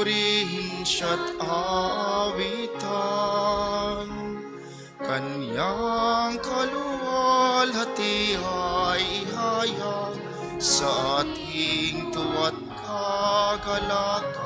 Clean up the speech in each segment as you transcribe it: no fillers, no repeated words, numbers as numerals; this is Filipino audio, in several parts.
purihin siya't awitan, kanyang kaluwalhati ay ihayag sa ating tuwa't kagalakan.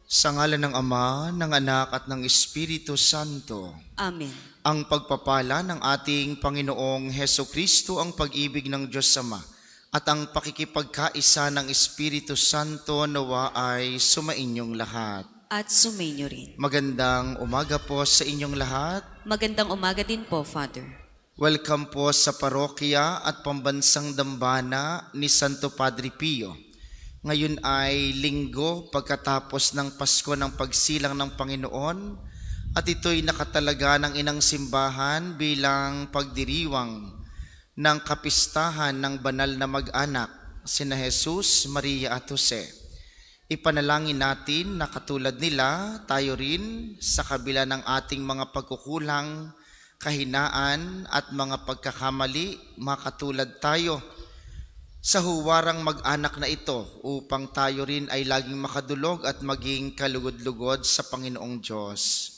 Sa ngalan ng Ama, ng Anak at ng Espiritu Santo. Amen. Ang pagpapala ng ating Panginoong Hesukristo, ang pag-ibig ng Diyos Ama, at ang pakikipagkaisa ng Espiritu Santo nawa ay sumainyong lahat. At sumainyo rin. Magandang umaga po sa inyong lahat. Magandang umaga din po, Father. Welcome po sa parokya at pambansang dambana ni Santo Padre Pio. Ngayon ay linggo pagkatapos ng Pasko ng pagsilang ng Panginoon, at ito'y nakatalaga ng inang simbahan bilang pagdiriwang ng kapistahan ng banal na mag-anak, sina Jesus, Maria at Jose. Ipanalangin natin na katulad nila, tayo rin sa kabila ng ating mga pagkukulang, kahinaan at mga pagkakamali, makatulad tayo sa huwarang mag-anak na ito upang tayo rin ay laging makadulog at maging kalugod-lugod sa Panginoong Diyos.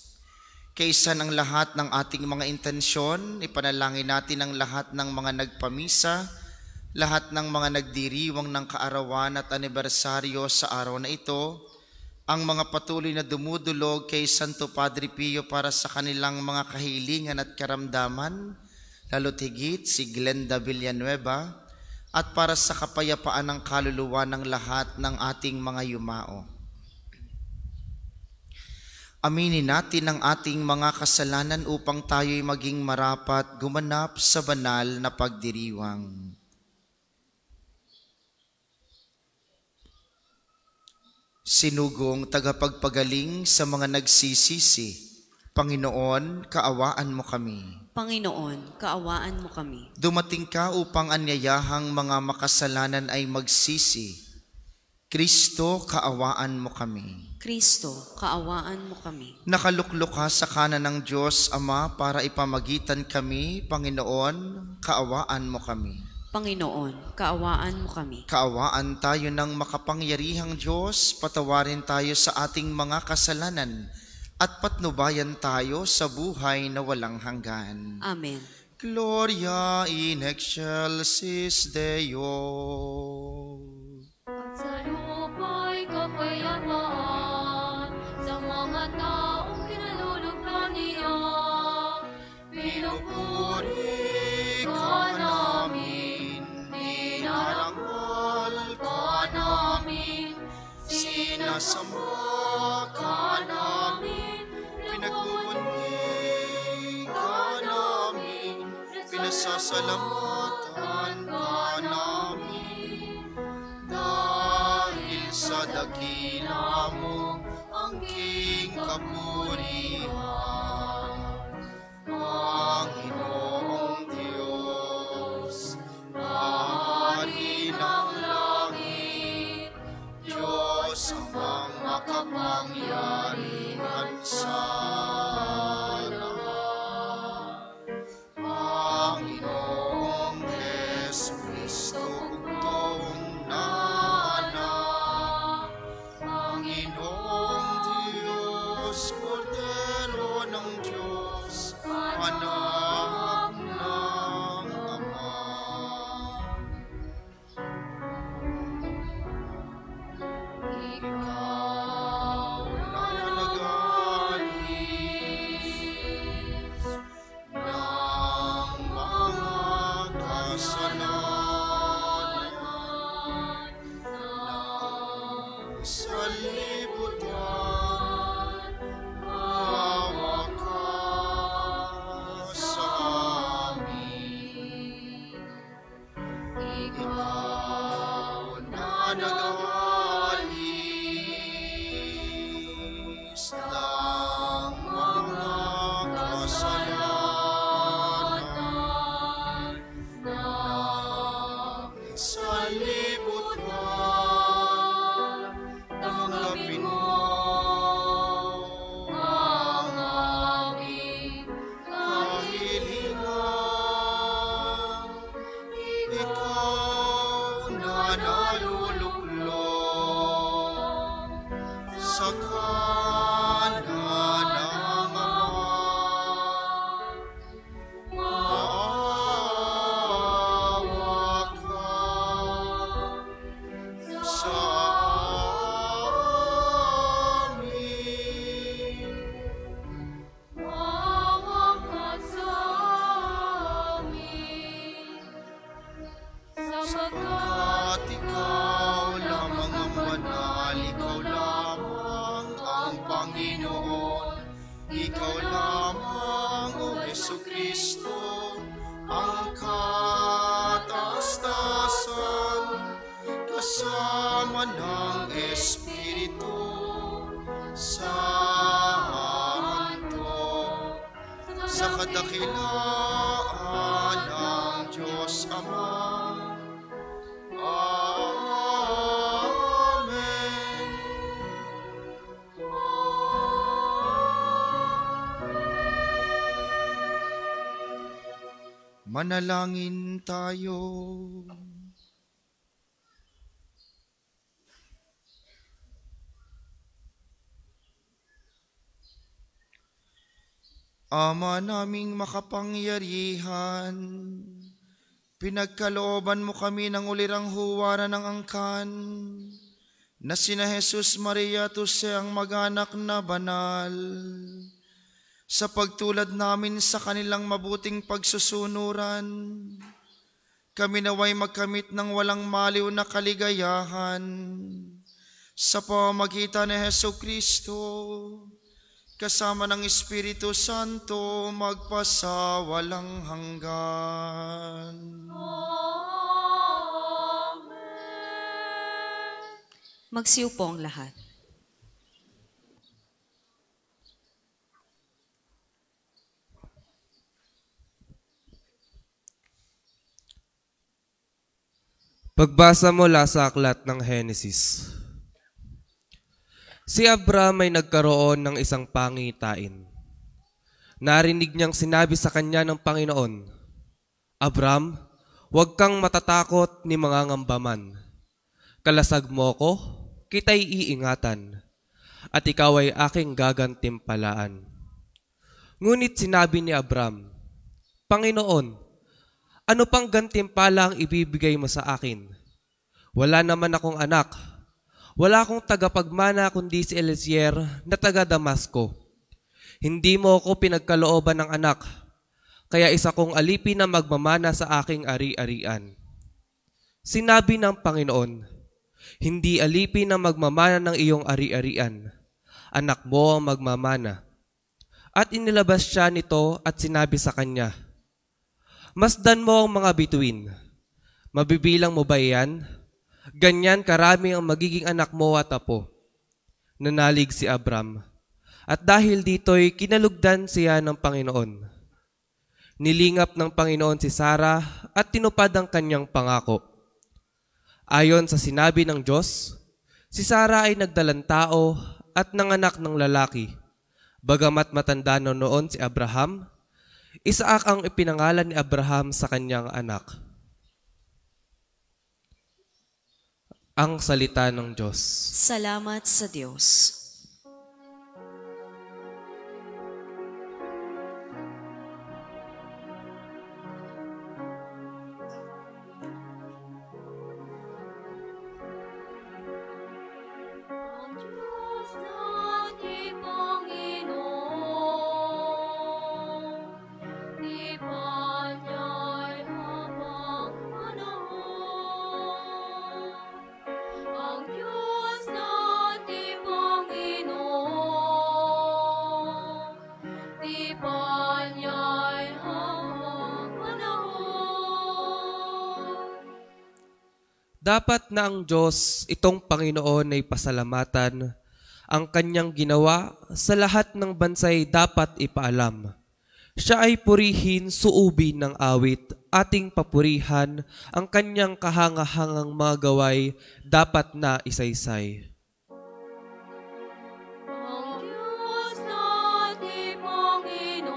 Kaysa ng lahat ng ating mga intensyon, ipanalangin natin ang lahat ng mga nagpamisa, lahat ng mga nagdiriwang ng kaarawan at anibersaryo sa araw na ito, ang mga patuloy na dumudulog kay Santo Padre Pio para sa kanilang mga kahilingan at karamdaman, lalo't higit si Glenda Villanueva, at para sa kapayapaan ng kaluluwa ng lahat ng ating mga yumao. Aminin natin ang ating mga kasalanan upang tayo'y maging marapat gumanap sa banal na pagdiriwang. Sinugong tagapagpagaling sa mga nagsisisi, Panginoon, kaawaan mo kami. Panginoon, kaawaan mo kami. Dumating ka upang anyayahang mga makasalanan ay magsisi. Kristo, kaawaan mo kami. Kristo, kaawaan mo kami. Nakaluklok ka sa kanan ng Diyos Ama para ipamagitan kami, Panginoon, kaawaan mo kami. Panginoon, kaawaan mo kami. Kaawaan tayo ng makapangyarihang Diyos, patawarin tayo sa ating mga kasalanan, at patnubayan tayo sa buhay na walang hanggan. Amen. Gloria in excelsis Deo. Sa lupa'y kapayapaan sa mga taong kinalulugdan niya. Pinupuri ka namin, dinarangal ka namin, sinasamba ka namin, pinagmumuni ka namin, pinasasalamatan ka namin. Dahil sa dakila mo ang king kapurihan, Panginoong Diyos, Hari ng langit, Diyos amang makapangyarihan sa lahat. Panginoong Jesucristo, bugtong na anak, Panginoong Diyos, Kordero Ikaw lamang, O Jesucristo, ang kataas-taasan, kasama ng Espiritu Santo, sa kadakilaan ng Diyos Ama. Amen. Manalangin tayo. Ama naming makapangyarihan, pinagkalooban mo kami ng ulirang huwaran ng angkan, na sina Jesus, Maria at Jose ang mag-anak na banal. Sa pagtulad namin sa kanilang mabuting pagsusunuran, kami naway magkamit ng walang maliw na kaligayahan sa pamamagitan ni Jesucristo, kasama ng Espiritu Santo, magpasawalang hanggan. Magsiupo ang lahat. Pagbasa mula sa aklat ng Henesis. Si Abram ay nagkaroon ng isang pangitain. Narinig niyang sinabi sa kanya ng Panginoon, Abram, huwag kang matatakot ni mangangamba man. Kalasag mo ko, kita'y iingatan, at ikaw ay aking gagantimpalaan. Ngunit sinabi ni Abram, Panginoon, ano pang gantimpala ang ibibigay mo sa akin? Wala naman akong anak. Wala akong tagapagmana kundi si Eliezer na taga Damasco. Hindi mo ako pinagkalooban ng anak, kaya isa kong alipin na magmamana sa aking ari-arian. Sinabi ng Panginoon, hindi alipin na magmamana ng iyong ari-arian. Anak mo ang magmamana. At inilabas siya nito at sinabi sa kanya, Masdan mo ang mga bituin. Mabibilang mo ba iyan? Ganyan karami ang magiging anak mo at apo. Nanalig si Abram. At dahil dito'y kinalugdan siya ng Panginoon. Nilingap ng Panginoon si Sarah at tinupad ang kanyang pangako. Ayon sa sinabi ng Diyos, si Sarah ay nagdalang tao at nanganak ng lalaki. Bagamat matanda na noon si Abraham, Isaac ang ipinangalan ni Abraham sa kanyang anak. Ang salita ng Diyos. Salamat sa Diyos. Ang Diyos nating Panginoon, di ba niya'y habang panahon? Ang Diyos nating Panginoon, di ba niya'y habang panahon? Dapat na ang Diyos, itong Panginoon ay pasalamatan. Ang kanyang ginawa sa lahat ng bansay dapat ipaalam. Siya ay purihin, suubin ng awit, ating papurihan, ang kanyang kahangahangang mga gaway dapat na isaysay. Ang Diyos nating Panginoon,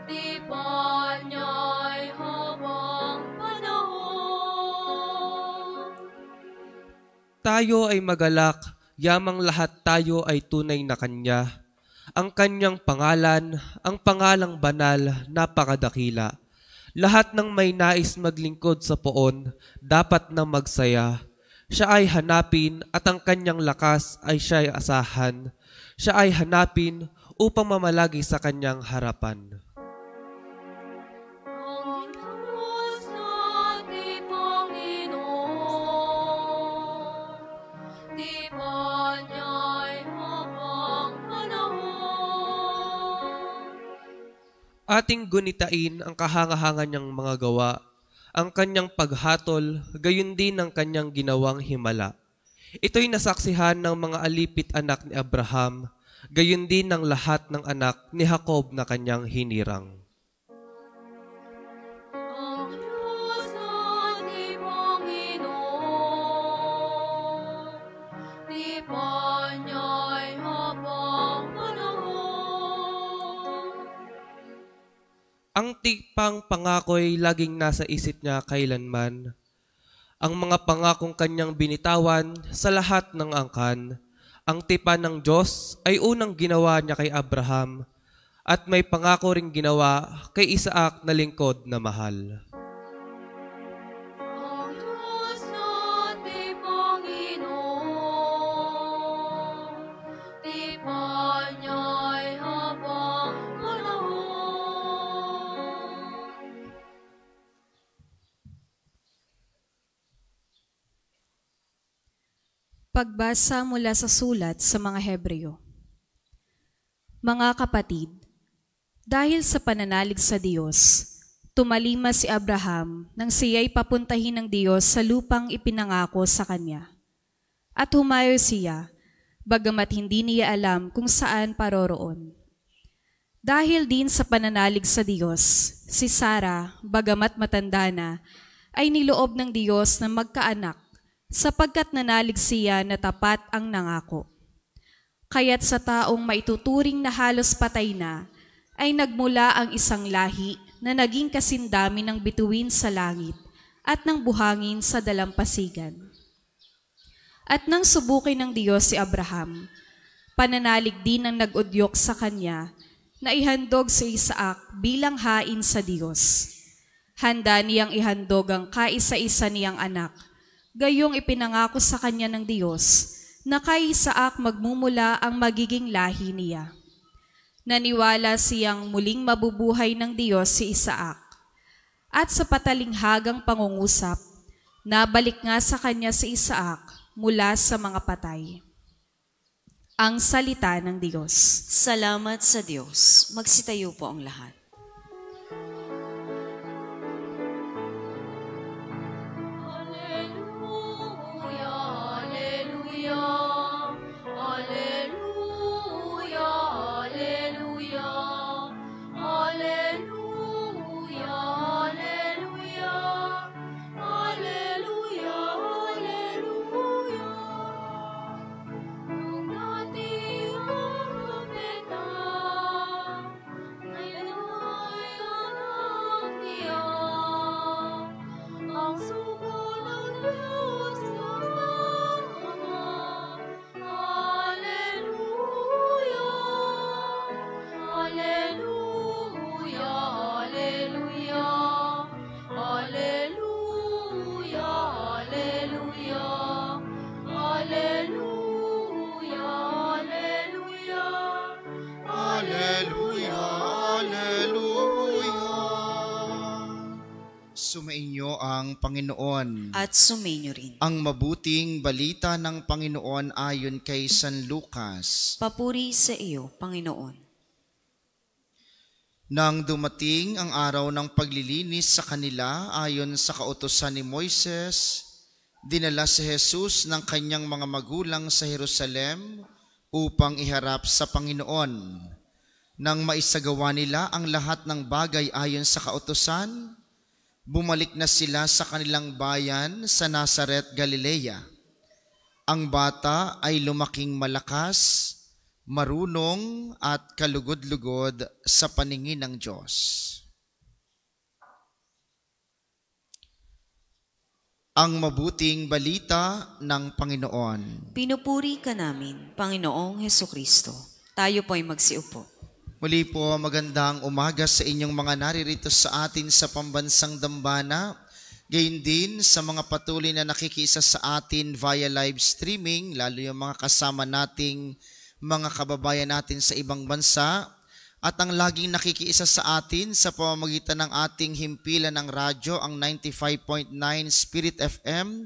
di ba niya'y habang panahon? Tayo ay magalak, yamang lahat tayo ay tunay na Kanya. Ang Kanyang pangalan, ang pangalang banal, napakadakila. Lahat ng may nais maglingkod sa poon, dapat na magsaya. Siya ay hanapin at ang Kanyang lakas ay siya'y asahan. Siya ay hanapin upang mamalagi sa Kanyang harapan. Ang Diyos nating Panginoon, di ba niya'y habang Ating gunitain ang kahangahangan niyang mga gawa, ang kanyang paghatol, gayon din ang kanyang ginawang himala. Ito'y nasaksihan ng mga alipit anak ni Abraham, gayon din ng lahat ng anak ni Jacob na kanyang hinirang. Ang Diyos nating Panginoon, tipan niya'y habang panahon. Ang tipang pangako'y laging nasa isip niya kailanman. Ang mga pangakong kanyang binitawan sa lahat ng angkan. Ang tipan ng Diyos ay unang ginawa niya kay Abraham at may pangako ring ginawa kay Isaac na lingkod na mahal. Ang Diyos nating Panginoon, tipan niya'y habang panahon. Pagbasa mula sa sulat sa mga Hebreo. Mga kapatid, dahil sa pananalig sa Diyos, tumalima si Abraham nang siya'y papuntahin ng Diyos sa lupang ipinangako sa kanya. At humayo siya, bagamat hindi niya alam kung saan paroroon. Dahil din sa pananalig sa Diyos, si Sarah, bagamat matanda na, ay niloob ng Diyos na magkaanak, sapagkat nanalig siya na tapat ang nangako. Kaya't sa taong maituturing na halos patay na, ay nagmula ang isang lahi na naging kasindami ng bituin sa langit at ng buhangin sa dalampasigan. At nang subukin ng Diyos si Abraham, pananalig din ang nag-udyok sa kanya na ihandog si Isaac bilang hain sa Diyos. Handa niyang ihandog ang kaisa-isa niyang anak, gayong ipinangako sa kanya ng Diyos na kay Isaac magmumula ang magiging lahi niya. Naniwala siyang muling mabubuhay ng Diyos si Isaac. At sa patalinghagang pangungusap, nabalik nga sa kanya si Isaac mula sa mga patay. Ang salita ng Diyos. Salamat sa Diyos. Magsitayo po ang lahat. Sumainyo ang Panginoon. At sumainyo rin. Ang mabuting balita ng Panginoon ayon kay San Lucas. Papuri sa iyo, Panginoon. Nang dumating ang araw ng paglilinis sa kanila ayon sa kautusan ni Moises, dinala si Jesus ng kanyang mga magulang sa Jerusalem upang iharap sa Panginoon. Nang maisagawa nila ang lahat ng bagay ayon sa kautusan, bumalik na sila sa kanilang bayan sa Nazaret, Galilea. Ang bata ay lumaking malakas, marunong at kalugod-lugod sa paningin ng Diyos. Ang mabuting balita ng Panginoon. Pinupuri ka namin, Panginoong Hesukristo. Tayo po'y magsiupo. Muli po, magandang umaga sa inyong mga naririto sa atin sa pambansang dambana. Gayon din sa mga patuloy na nakikiisa sa atin via live streaming, lalo yung mga kasama nating mga kababayan natin sa ibang bansa, at ang laging nakikiisa sa atin sa pamamagitan ng ating himpilan ng radyo, ang 95.9 Spirit FM,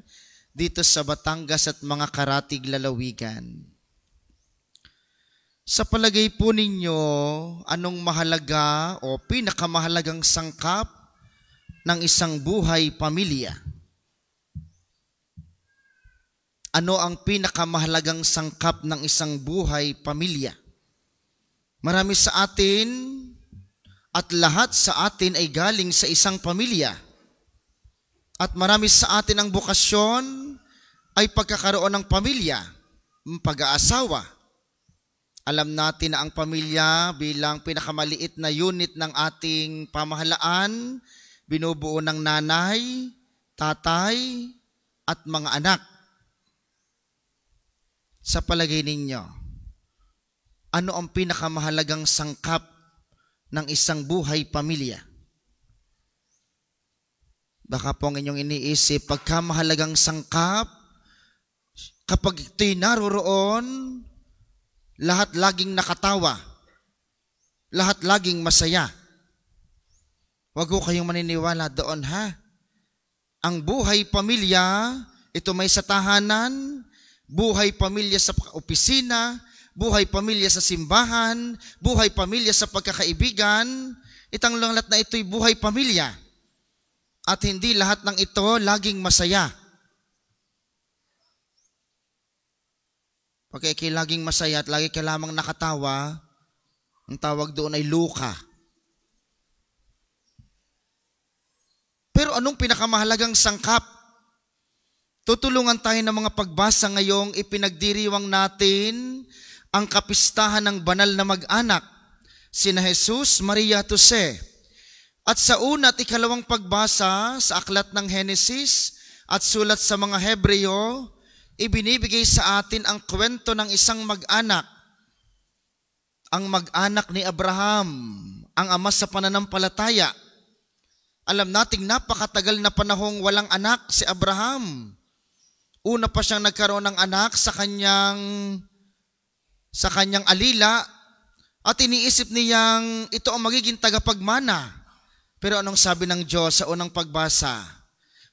dito sa Batangas at mga karatig lalawigan. Sa palagay po ninyo, anong mahalaga o pinakamahalagang sangkap ng isang buhay pamilya? Ano ang pinakamahalagang sangkap ng isang buhay pamilya? Marami sa atin at lahat sa atin ay galing sa isang pamilya. At marami sa atin ang bukasyon ay pagkakaroon ng pamilya, pag-aasawa. Alam natin na ang pamilya bilang pinakamaliit na unit ng ating pamahalaan, binubuo ng nanay, tatay, at mga anak. Sa palagay ninyo, ano ang pinakamahalagang sangkap ng isang buhay pamilya? Baka po ang inyong iniisip, pagkamahalagang sangkap, kapag ito'y naroroon, lahat laging nakatawa, lahat laging masaya. Huwag ko kayong maniniwala doon, ha? Ang buhay pamilya, ito may sa tahanan, buhay pamilya sa opisina, buhay pamilya sa simbahan, buhay pamilya sa pagkakaibigan, itang lahat na ito'y buhay pamilya. At hindi lahat ng ito laging masaya. Pag ikay laging masaya at lagi ka lamang nakatawa, ang tawag doon ay luka. Pero anong pinakamahalagang sangkap? Tutulungan tayo ng mga pagbasa ngayong ipinagdiriwang natin ang kapistahan ng banal na mag-anak, sina Jesus, Maria at Jose. At sa una at ikalawang pagbasa sa aklat ng Henesis at sulat sa mga Hebreo, ibinibigay sa atin ang kwento ng isang mag-anak. Ang mag-anak ni Abraham, ang ama sa pananampalataya. Alam nating napakatagal na panahong walang anak si Abraham. Una pa siyang nagkaroon ng anak sa kanyang alila at iniisip niyang ito ang magiging tagapagmana. Pero anong sabi ng Diyos sa unang pagbasa?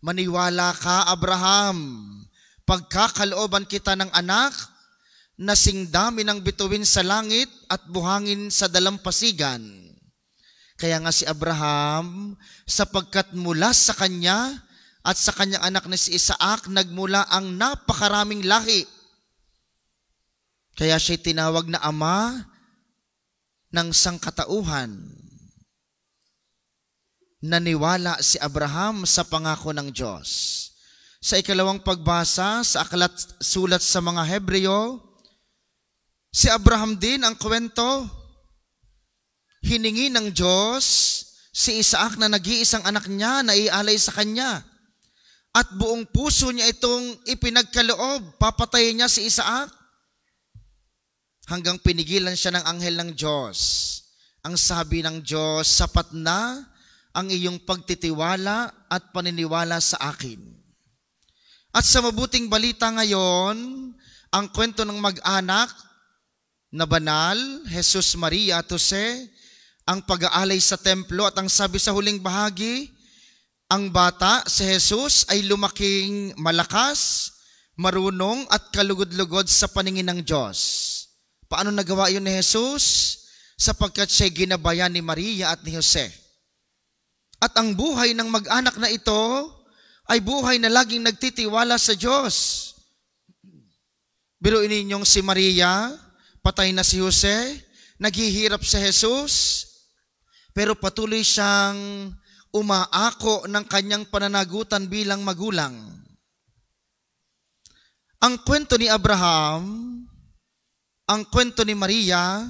Maniwala ka, Abraham, pagkakalooban kita ng anak, nasing dami ng bituin sa langit at buhangin sa dalampasigan. Kaya nga si Abraham, sapagkat mula sa kanya at sa kanyang anak na si Isaac, nagmula ang napakaraming lahi. Kaya siya'y tinawag na ama ng sangkatauhan. Naniwala si Abraham sa pangako ng Diyos. Sa ikalawang pagbasa sa aklat sulat sa mga Hebreo, si Abraham din ang kwento. Hiningi ng Diyos si Isaac na nag-iisang anak niya na ialay sa kanya. At buong puso niya itong ipinagkaloob, papatayin niya si Isaac. Hanggang pinigilan siya ng anghel ng Diyos. Ang sabi ng Diyos, sapat na ang iyong pagtitiwala at paniniwala sa akin. At sa mabuting balita ngayon, ang kwento ng mag-anak na banal, Jesus, Maria at Jose, ang pag-aalay sa templo at ang sabi sa huling bahagi, ang bata, si Jesus, ay lumaking malakas, marunong at kalugod-lugod sa paningin ng Diyos. Paano nagawa yun ni Jesus? Sapagkat siya'y ginabayan ni Maria at ni Jose. At ang buhay ng mag-anak na ito ay buhay na laging nagtitiwala sa Diyos. Biruin ninyong si Maria, patay na si Jose, naghihirap si Jesus, pero patuloy siyang umaako ng kanyang pananagutan bilang magulang. Ang kwento ni Abraham, ang kwento ni Maria,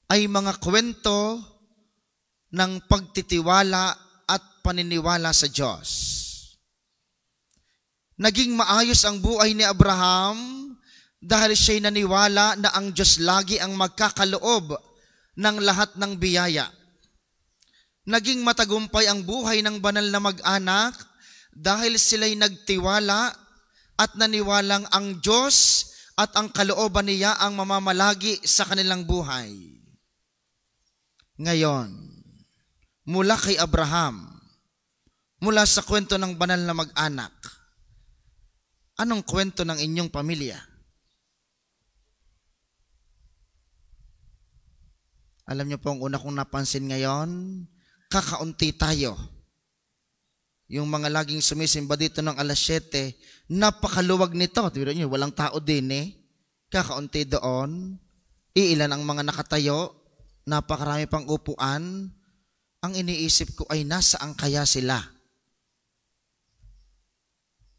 ay mga kwento ng pagtitiwala at paniniwala sa Diyos. Naging maayos ang buhay ni Abraham dahil siya'y naniwala na ang Diyos lagi ang magkakaloob ng lahat ng biyaya. Naging matagumpay ang buhay ng banal na mag-anak dahil sila'y nagtiwala at naniwalang ang Diyos at ang kalooban niya ang mamamalagi sa kanilang buhay. Ngayon, mula kay Abraham, mula sa kwento ng banal na mag-anak, anong kwento ng inyong pamilya? Alam niyo po, ang una kong napansin ngayon, kakaunti tayo. Yung mga laging sumisimba dito ng alas 7, napakaluwag nito. Tibiro niyo, walang tao din eh. Kakaunti doon. Iilan ang mga nakatayo. Napakarami pang upuan. Ang iniisip ko ay nasaan kaya sila?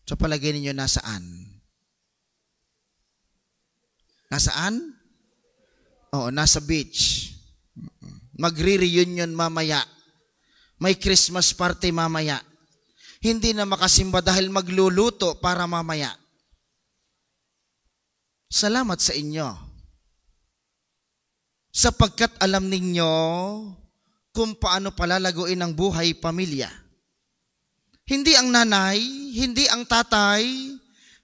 So palagay ninyo nasaan? Nasaan? Oo, nasa beach. Magre-reunion mamaya. May Christmas party mamaya. Hindi na makasimba dahil magluluto para mamaya. Salamat sa inyo. Sapagkat alam ninyo kung paano palalaguin ang buhay pamilya. Hindi ang nanay, hindi ang tatay,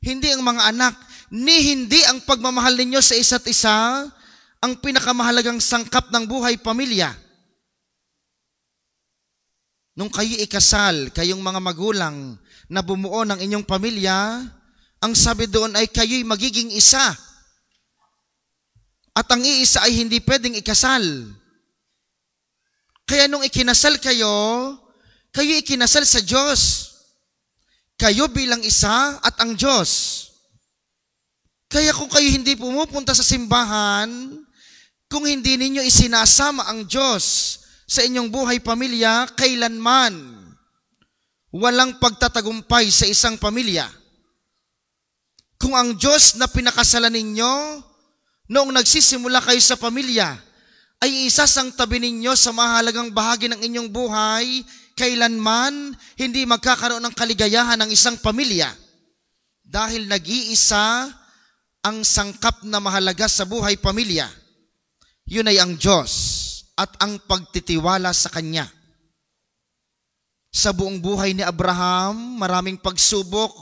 hindi ang mga anak, ni hindi ang pagmamahal ninyo sa isa't isa ang pinakamahalagang sangkap ng buhay pamilya. Nung kayo ikasal, kayong mga magulang na bumuo ng inyong pamilya, ang sabi doon ay kayo'y magiging isa. At ang iisa ay hindi pwedeng ikasal. Kaya nung ikinasal kayo, kayo ikinasal sa Diyos. Kayo bilang isa at ang Diyos. Kaya kung kayo hindi pumupunta sa simbahan, kung hindi ninyo isinasama ang Diyos sa inyong buhay pamilya, kailanman walang pagtatagumpay sa isang pamilya. Kung ang Diyos na pinakasalan ninyo noong nagsisimula kayo sa pamilya ay isasang tabi ninyo sa mahalagang bahagi ng inyong buhay, kailanman hindi magkakaroon ng kaligayahan ng isang pamilya dahil nag-iisa ang sangkap na mahalaga sa buhay pamilya. Yun ay ang Diyos at ang pagtitiwala sa Kanya. Sa buong buhay ni Abraham, maraming pagsubok.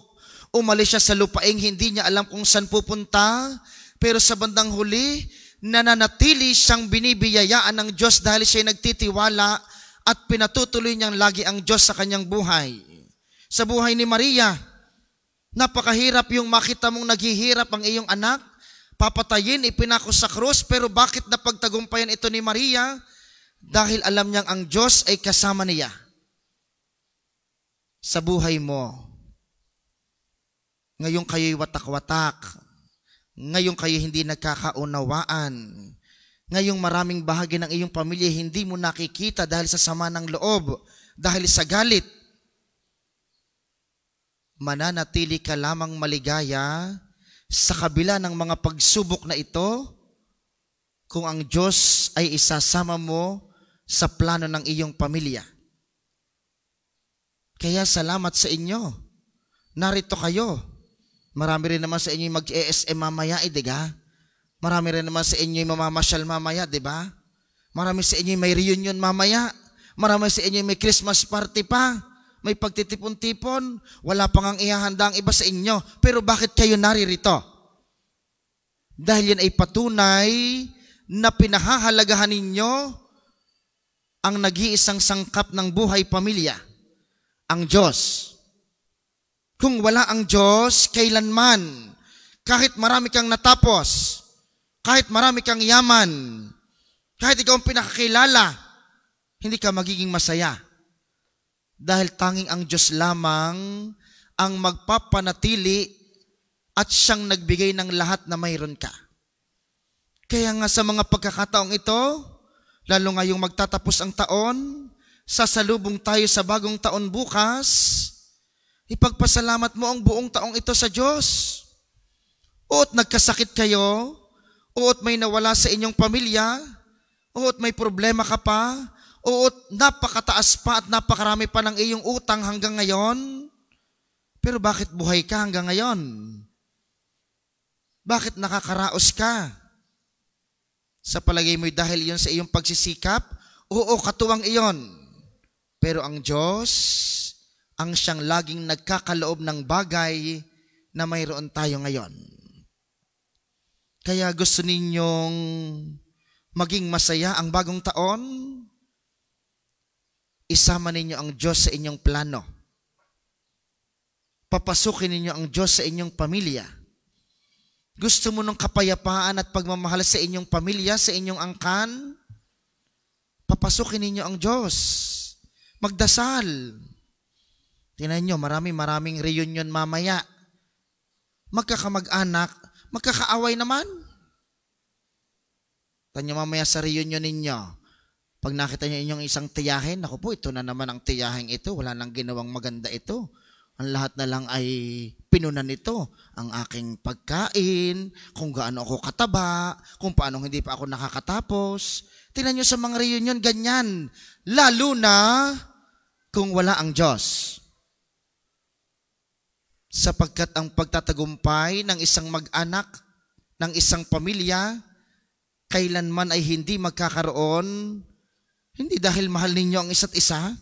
Umalis siya sa lupaing, hindi niya alam kung saan pupunta. Pero sa bandang huli, nananatili siyang binibiyayaan ng Diyos dahil siya nagtitiwala at pinatutuloy niyang lagi ang Diyos sa kanyang buhay. Sa buhay ni Maria, napakahirap yung makita mong naghihirap ang iyong anak, papatayin, ipinako sa krus, pero bakit napagtagumpayan ito ni Maria? Dahil alam niyang ang Diyos ay kasama niya. Sa buhay mo, ngayon kayo'y watak-watak, ngayon kayo hindi nagkakaunawaan, ngayong maraming bahagi ng iyong pamilya hindi mo nakikita dahil sa sama ng loob, dahil sa galit, mananatili ka lamang maligaya sa kabila ng mga pagsubok na ito kung ang Diyos ay isasama mo sa plano ng iyong pamilya. Kaya salamat sa inyo. Narito kayo. Marami rin naman sa inyo mag-ESM mamaya, diga? Marami rin naman sa inyo mamamasyal mamaya, diba? Marami sa inyo may reunion mamaya. Marami sa inyo may Christmas party pa. May pagtitipon-tipon. Wala pang ang ihahanda ang iba sa inyo. Pero bakit kayo naririto? Dahil yan ay patunay na pinahahalagahan ninyo ang nag-iisang sangkap ng buhay pamilya, ang Diyos. Kung wala ang Diyos, kailanman, kahit marami kang natapos, kahit marami kang yaman, kahit ikaw ang pinakakilala, hindi ka magiging masaya. Dahil tanging ang Diyos lamang ang magpapanatili at siyang nagbigay ng lahat na mayroon ka. Kaya nga sa mga pagkakataong ito, lalo ngayong magtatapos ang taon, sasalubong tayo sa bagong taon bukas, ipagpasalamat mo ang buong taong ito sa Diyos. O't nagkasakit kayo, o't may nawala sa inyong pamilya, o't may problema ka pa, o't napakataas pa at napakarami pa ng iyong utang hanggang ngayon. Pero bakit buhay ka hanggang ngayon? Bakit nakakaraos ka? Sa palagay mo'y dahil iyon sa iyong pagsisikap? Oo, katuwang iyon. Pero ang Diyos, ang siyang laging nagkakaloob ng bagay na mayroon tayo ngayon. Kaya gusto ninyong maging masaya ang bagong taon? Isama ninyo ang Diyos sa inyong plano. Papasukin ninyo ang Diyos sa inyong pamilya. Gusto mo ng kapayapaan at pagmamahal sa inyong pamilya, sa inyong angkan? Papasukin ninyo ang Diyos. Magdasal. Tingnan nyo, maraming reunion mamaya. Magkakamag-anak, magkakaaway naman. Tanyo mamaya sa reunion ninyo, pag nakita nyo inyong isang tiyahin, ako po, ito na naman ang tiyahing ito, wala nang ginawang maganda ito. Ang lahat na lang ay pinunan ito. Ang aking pagkain, kung gaano ako kataba, kung paano hindi pa ako nakakatapos. Tingnan nyo sa mga reunion, ganyan. Lalo na kung wala ang Diyos. Sapagkat ang pagtatagumpay ng isang mag-anak, ng isang pamilya, kailanman ay hindi magkakaroon, hindi dahil mahal ninyo ang isa't isa.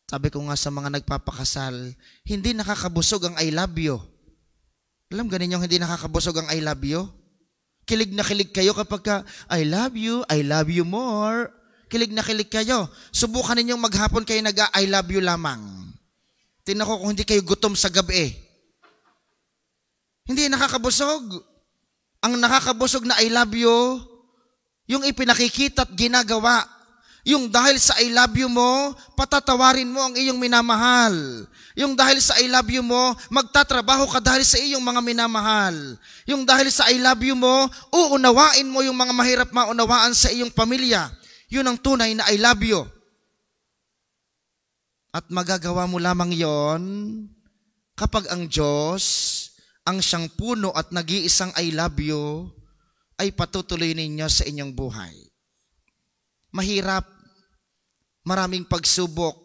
Sabi ko nga sa mga nagpapakasal, hindi nakakabusog ang I love you. Alam ganin yung hindi nakakabusog ang I love you? Kilig na kilig kayo kapag ka, I love you more. Kilig na kilig kayo. Subukan ninyong maghapon kayo nag-I love you lamang. Tingnan ko kung hindi kayo gutom sa gabi. Hindi nakakabusog. Ang nakakabusog na I love you, yung ipinakikita at ginagawa. Yung dahil sa I love you mo, patatawarin mo ang iyong minamahal. Yung dahil sa I love you mo, magtatrabaho ka dahil sa iyong mga minamahal. Yung dahil sa I love you mo, uunawain mo yung mga mahirap maunawaan sa iyong pamilya. Yun ang tunay na I love you. At magagawa mo lamang yon kapag ang Diyos, ang siyang puno at nag-iisang I love you, ay patutuloy ninyo sa inyong buhay. Mahirap, maraming pagsubok.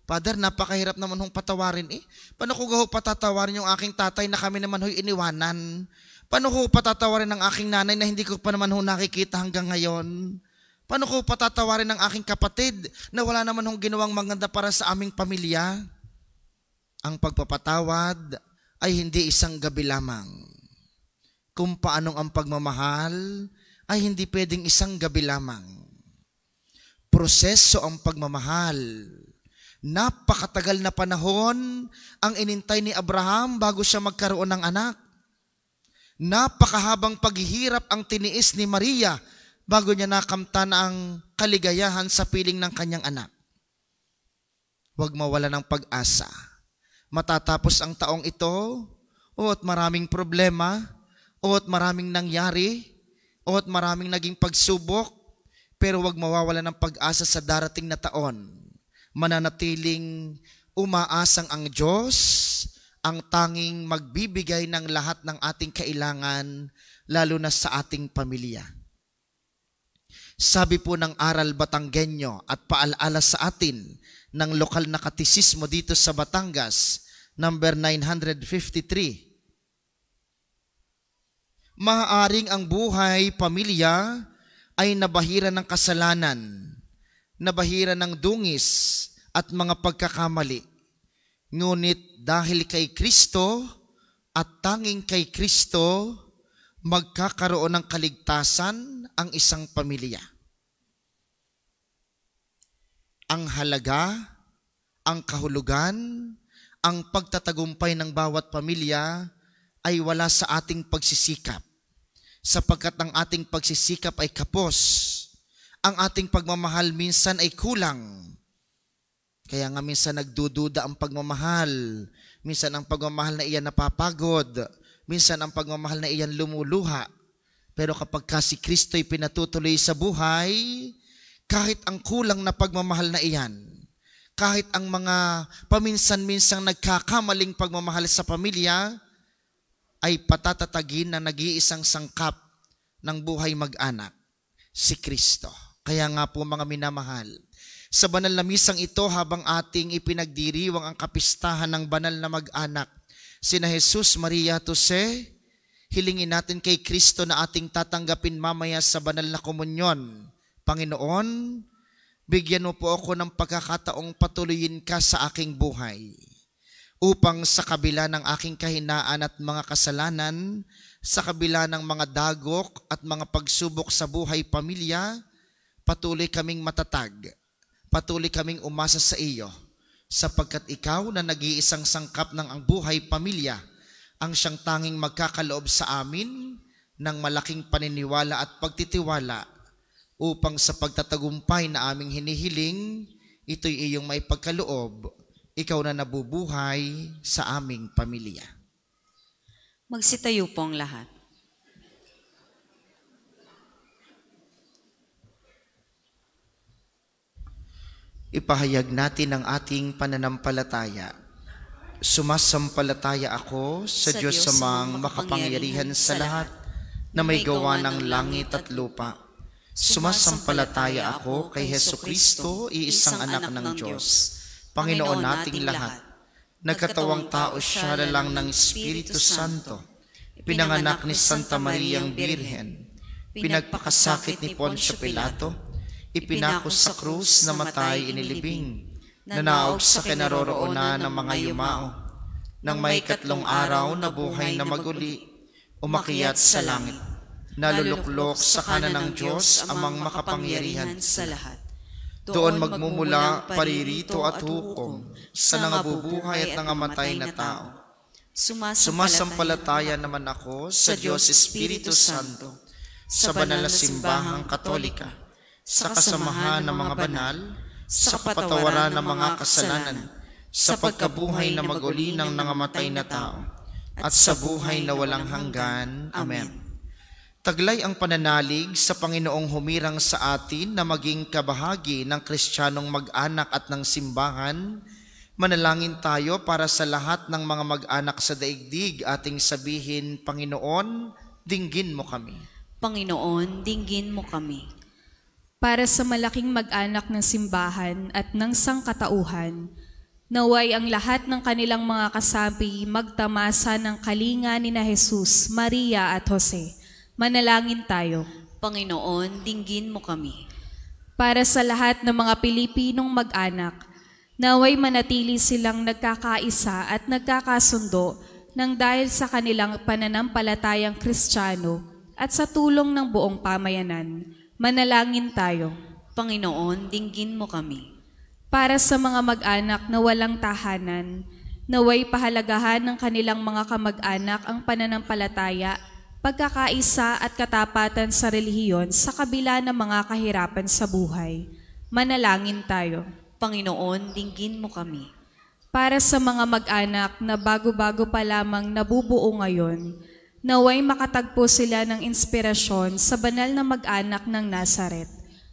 Father, napakahirap naman hong patawarin eh. Paano ko gaho patatawarin yung aking tatay na kami naman ho'y iniwanan? Paano ko patatawarin ang aking nanay na hindi ko pa naman ho nakikita hanggang ngayon? Paano ko patatawarin ang aking kapatid na wala naman hong ginawang maganda para sa aming pamilya? Ang pagpapatawad ay hindi isang gabi lamang. Kung paanong ang pagmamahal ay hindi pwedeng isang gabi lamang. Proseso ang pagmamahal. Napakatagal na panahon ang inintay ni Abraham bago siya magkaroon ng anak. Napakahabang paghihirap ang tiniis ni Maria bago niya nakamtan ang kaligayahan sa piling ng kanyang anak. Huwag mawala ng pag-asa. Matatapos ang taong ito, at maraming problema, at maraming nangyari, at maraming naging pagsubok, pero huwag mawawala ng pag-asa sa darating na taon. Mananatiling umaasang ang Diyos, ang tanging magbibigay ng lahat ng ating kailangan, lalo na sa ating pamilya. Sabi po ng Aral Batanggenyo at paalaala sa atin ng lokal na katisismo dito sa Batangas, number 953. Maaaring ang buhay, pamilya ay nabahira ng kasalanan, nabahira ng dungis at mga pagkakamali. Ngunit dahil kay Kristo at tanging kay Kristo, magkakaroon ng kaligtasan ang isang pamilya. Ang halaga, ang kahulugan, ang pagtatagumpay ng bawat pamilya ay wala sa ating pagsisikap. Sapagkat ang ating pagsisikap ay kapos. Ang ating pagmamahal minsan ay kulang. Kaya nga minsan nagdududa ang pagmamahal. Minsan ang pagmamahal na iyan napapagod. Minsan ang pagmamahal na iyan lumuluha. Pero kapag si Kristo'y pinatutuloy sa buhay, kahit ang kulang na pagmamahal na iyan, kahit ang mga paminsan-minsang nagkakamaling pagmamahal sa pamilya, ay patatatagin na nag-iisang sangkap ng buhay mag-anak, si Kristo. Kaya nga po mga minamahal, sa banal na misang ito habang ating ipinagdiriwang ang kapistahan ng banal na mag-anak, sina Jesus, Maria, Jose, hilingin natin kay Kristo na ating tatanggapin mamaya sa banal na komunyon. Panginoon, bigyan mo po ako ng pagkakataong patuloyin ka sa aking buhay upang sa kabila ng aking kahinaan at mga kasalanan, sa kabila ng mga dagok at mga pagsubok sa buhay pamilya, patuloy kaming matatag, patuloy kaming umasa sa iyo, sapagkat ikaw na nag-iisang sangkap ng ang buhay pamilya, ang siyang tanging magkakaloob sa amin ng malaking paniniwala at pagtitiwala upang sa pagtatagumpay na aming hinihiling, ito'y iyong may pagkaloob, ikaw na nabubuhay sa aming pamilya. Magsitayo po ang lahat. Ipahayag natin ang ating pananampalataya. Sumasampalataya ako sa Diyos amang makapangyarihan sa lahat na may gawa ng langit at lupa. Sumasampalataya ako kay Hesukristo, iisang anak ng Diyos, Panginoon nating lahat. Nagkatawang tao siya lalang ng Espiritu Santo, pinanganak ni Santa Mariang Birhen, pinagpakasakit ni Poncio Pilato, ipinako sa krus, namatay, inilibing, nanaog sa kinaroroonan ng mga yumao, nang may katlong araw na buhay na maguli, umakyat sa langit, naluluklok sa kanan ng Diyos amang makapangyarihan sa lahat. Doon magmumula paririto at hukom sa nangabubuhay at nangamatay na tao. Sumasampalataya naman ako sa Diyos Espiritu Santo, sa banal na simbahang katolika, sa kasamahan ng mga banal, sa kapatawaran ng mga kasalanan, sa pagkabuhay na maguli ng nangamatay na tao, at sa buhay na walang hanggan. Amen. Taglay ang pananalig sa Panginoong humirang sa atin na maging kabahagi ng Kristiyanong mag-anak at ng simbahan. Manalangin tayo para sa lahat ng mga mag-anak sa daigdig. Ating sabihin, Panginoon, dinggin mo kami. Panginoon, dinggin mo kami. Para sa malaking mag-anak ng simbahan at ng sangkatauhan, naway ang lahat ng kanilang mga kasapi magtamasa ng kalinga ni na Jesus, Maria at Jose. Manalangin tayo. Panginoon, dinggin mo kami. Para sa lahat ng mga Pilipinong mag-anak, naway manatili silang nagkakaisa at nagkakasundo nang dahil sa kanilang pananampalatayang Kristiyano at sa tulong ng buong pamayanan. Manalangin tayo. Panginoon, dinggin mo kami. Para sa mga mag-anak na walang tahanan, naway pahalagahan ng kanilang mga kamag-anak ang pananampalataya, pagkakaisa at katapatan sa relihiyon sa kabila ng mga kahirapan sa buhay. Manalangin tayo. Panginoon, dinggin mo kami. Para sa mga mag-anak na bago-bago pa lamang nabubuo ngayon, naway makatagpo sila ng inspirasyon sa banal na mag-anak ng Nazaret.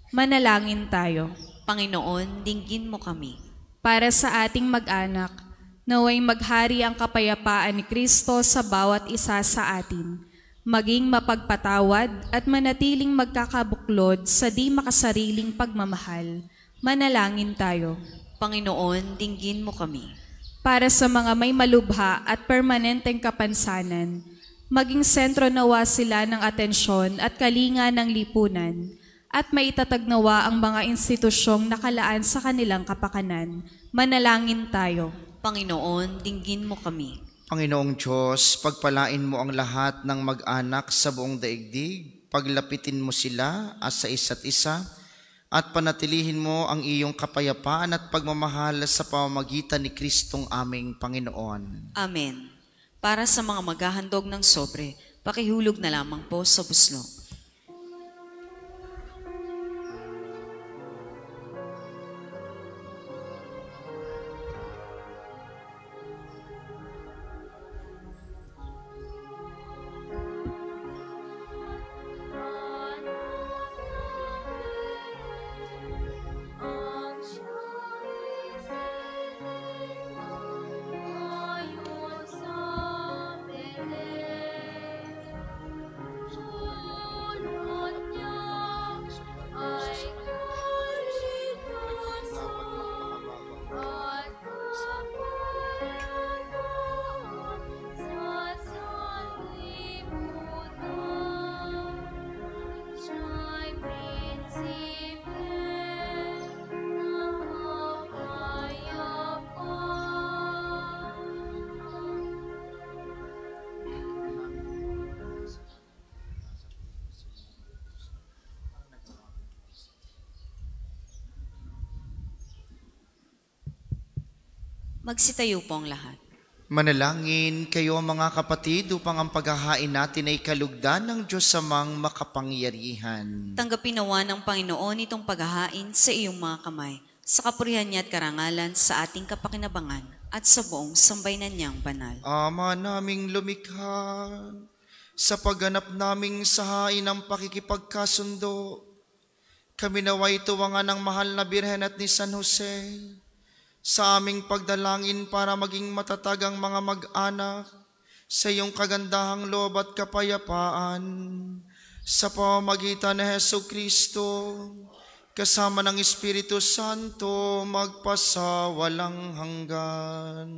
Manalangin tayo. Panginoon, dinggin mo kami. Para sa ating mag-anak, naway maghari ang kapayapaan ni Kristo sa bawat isa sa atin, maging mapagpatawad at manatiling magkakabuklod sa di makasariling pagmamahal. Manalangin tayo. Panginoon, dinggin mo kami. Para sa mga may malubha at permanenteng kapansanan, maging sentro nawa sila ng atensyon at kalinga ng lipunan at maitatagnawa ang mga institusyong nakalaan sa kanilang kapakanan. Manalangin tayo. Panginoon, dinggin mo kami. Panginoong Diyos, pagpalain mo ang lahat ng mag-anak sa buong daigdig, paglapitin mo sila sa isa't isa, at panatilihin mo ang iyong kapayapaan at pagmamahal sa pamamagitan ni Kristong aming Panginoon. Amen. Para sa mga maghahandog ng sobre, pakihulog na lamang po sa buslo. Magsitayo po ang lahat. Manalangin kayo mga kapatid upang ang paghahain natin ay kalugdan ng Diyos amang makapangyarihan. Tanggapin nawa ng Panginoon itong paghahain sa iyong mga kamay, sa kapurihan niya at karangalan sa ating kapakinabangan at sa buong sambayanan niyang banal. Ama naming lumikha, sa pagganap naming sahain ng pakikipagkasundo, kami naway tuwangan ng mahal na Birhen at ni San Jose, sa aming pagdalangin para maging matatag ang mga mag-anak sa iyong kagandahang loob at kapayapaan, sa pamamagitan ni Hesu Kristo, kasama ng Espiritu Santo, magpasawalang hanggan.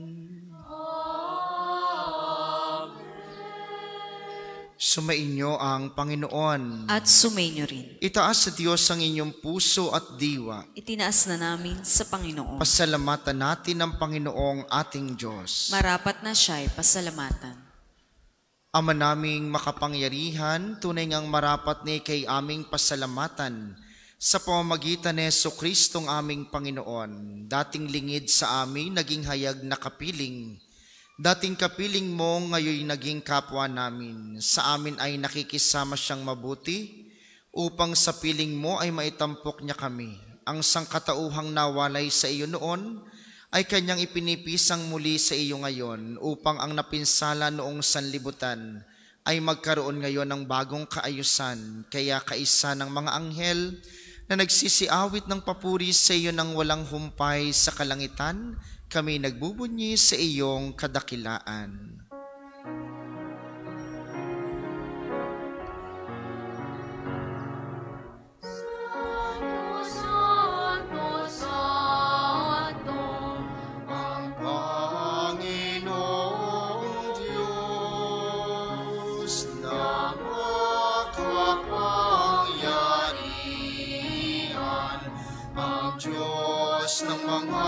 Sumainyo ang Panginoon. At sumainyo rin. Itaas sa Diyos ang inyong puso at diwa. Itinaas na namin sa Panginoon. Pasalamatan natin ang Panginoong ating Diyos. Marapat na siya'y pasalamatan. Ama naming makapangyarihan, tunay ngang marapat na kay aming pasalamatan sa pamamagitan ni Jesucristong aming Panginoon. Dating lingid sa amin, naging hayag na kapiling. Dating kapiling mo, ngayon naging kapwa namin. Sa amin ay nakikisama siyang mabuti, upang sa piling mo ay maitampok niya kami. Ang sangkatauhang nawalay sa iyo noon, ay kanyang ipinipisang muli sa iyo ngayon, upang ang napinsala noong sanlibutan, ay magkaroon ngayon ng bagong kaayusan. Kaya kaisa ng mga anghel, na nagsisiawit ng papuri sa iyo ng walang humpay sa kalangitan, kami nagbubunyi sa iyong kadakilaan. Santo, Santo, Santo, Ang Panginoong Diyos na makapangyarihan, ang Diyos ng mga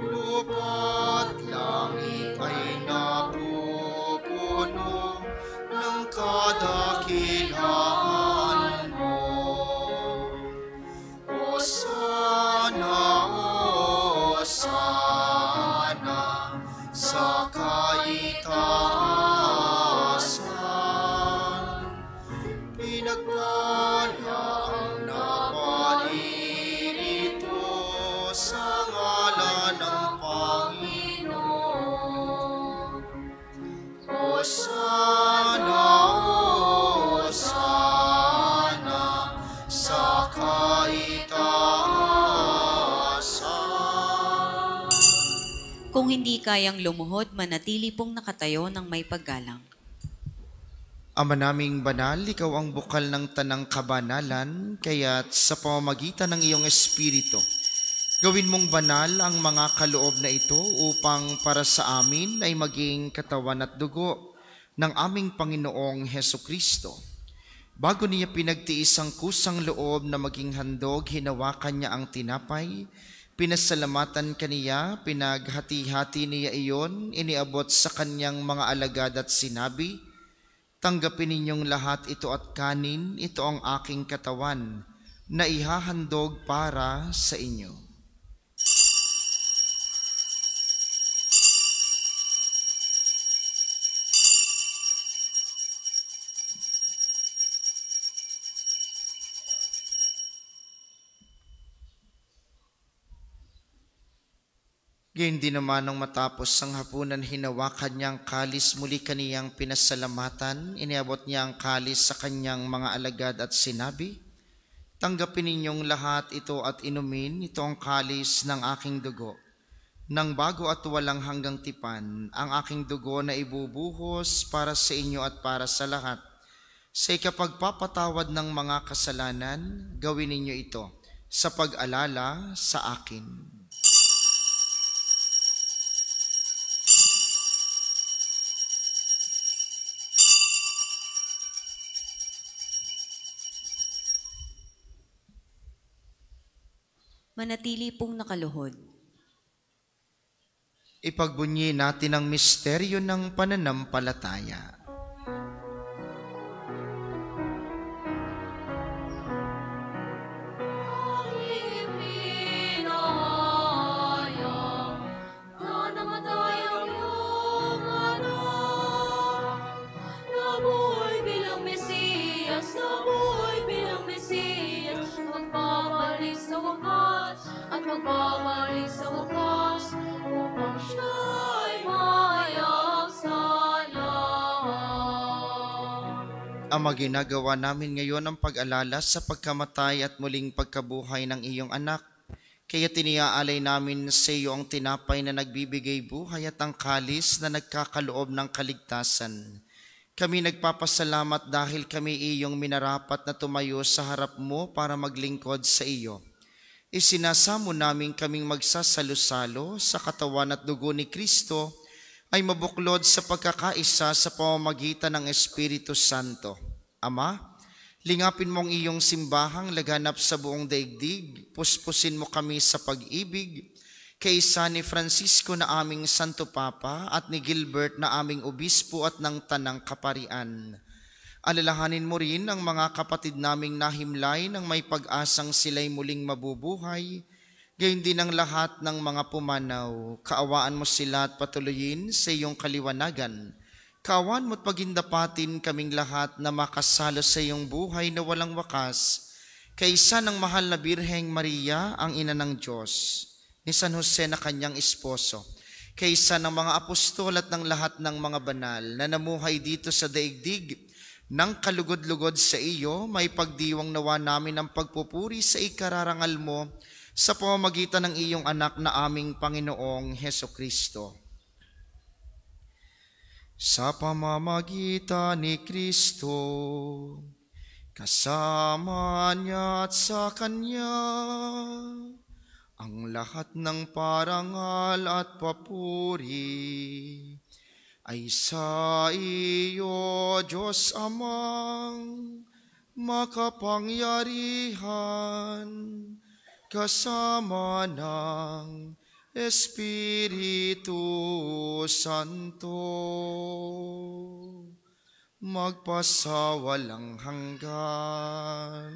lupa't langit ay napupuno ng kadakilaan mo. Hosana, Hosana sa kaitaasan, pinagpala ang naparirito sa ngalan ng Panginoon. Hosana, Hosana sa kaitaasan. Kung hindi kayang lumuhod, manatili pong nakatayo ng may paggalang. Ama naming banal, ikaw ang bukal ng tanang kabanalan, kaya't sa pamamagitan ng iyong Espiritu, gawin mong banal ang mga kaloob na ito upang para sa amin ay maging katawan at dugo ng aming Panginoong Hesu Kristo. Bago niya pinagtiis ang kusang loob na maging handog, hinawakan niya ang tinapay, pinasalamatan kaniya, pinaghati-hati niya iyon, iniabot sa kanyang mga alagad at sinabi, "Tanggapin ninyong lahat ito at kanin, ito ang aking katawan na ihahandog para sa inyo." Gayon din naman nang matapos ang hapunan, hinawakan niya ang kalis, muli kaniyang pinasalamatan, iniabot niya ang kalis sa kanyang mga alagad at sinabi, "Tanggapin ninyong lahat ito at inumin, ito ang kalis ng aking dugo, ng bago at walang hanggang tipan, ang aking dugo na ibubuhos para sa inyo at para sa lahat. Sa ikapagpapatawad ng mga kasalanan, gawin ninyo ito sa pag-alala sa akin." Manatili pong nakaluhod. Ipagbunyi natin ang misteryo ng pananampalataya. aking ipinahayag Ama, ginagawa namin ngayon ang pag-alala sa pagkamatay at muling pagkabuhay ng iyong anak. Kaya tiniaalay namin sa iyo ang tinapay na nagbibigay buhay at ang kalis na nagkakaloob ng kaligtasan. Kami nagpapasalamat dahil kami iyong minarapat na tumayo sa harap mo para maglingkod sa iyo. Isinasamo namin kaming magsasalo-salo sa katawan at dugo ni Kristo ay mabuklod sa pagkakaisa sa pamamagitan ng Espiritu Santo. Ama, lingapin mong iyong simbahang laganap sa buong daigdig, puspusin mo kami sa pag-ibig, kaysa ni Francisco na aming Santo Papa at ni Gilbert na aming Obispo at ng Tanang Kaparian. Alalahanin mo rin ang mga kapatid naming nahimlay nang may pag-asang sila'y muling mabubuhay, gayon din ang lahat ng mga pumanaw. Kaawaan mo sila at patuloyin sa iyong kaliwanagan. Kaawaan mo't pagindapatin kaming lahat na makasalo sa iyong buhay na walang wakas, kaysa ng mahal na Birheng Maria, ang ina ng Diyos, ni San Jose na kanyang esposo, kaysa ng mga apostol at ng lahat ng mga banal na namuhay dito sa daigdig ng kalugod-lugod sa iyo, may pagdiwang nawa namin ang pagpupuri sa ikararangal mo sa pamamagitan ng iyong anak na aming Panginoong Hesukristo. Sa pamamagitan ni Kristo, kasama niya at sa Kanya, ang lahat ng parangal at papuri ay sa iyo, Diyos Amang makapangyarihan, kasama ng Espiritu Santo, magpasawalang hanggan.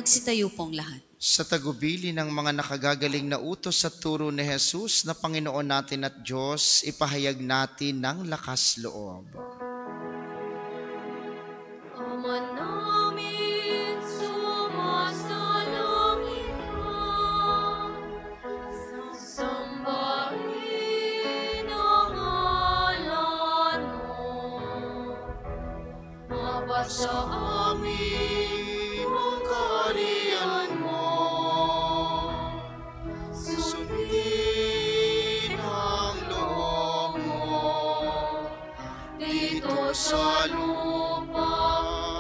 Magsitayo pong lahat. Sa tagubili ng mga nakagagaling na utos at turo ni Jesus na Panginoon natin at Diyos, ipahayag natin ng lakas loob. Ama namin, sumasalangit ka. Sambahin ang ngalan mo. Mabasa amin ang kaharian mo. Sundin ang loob mo dito sa lupa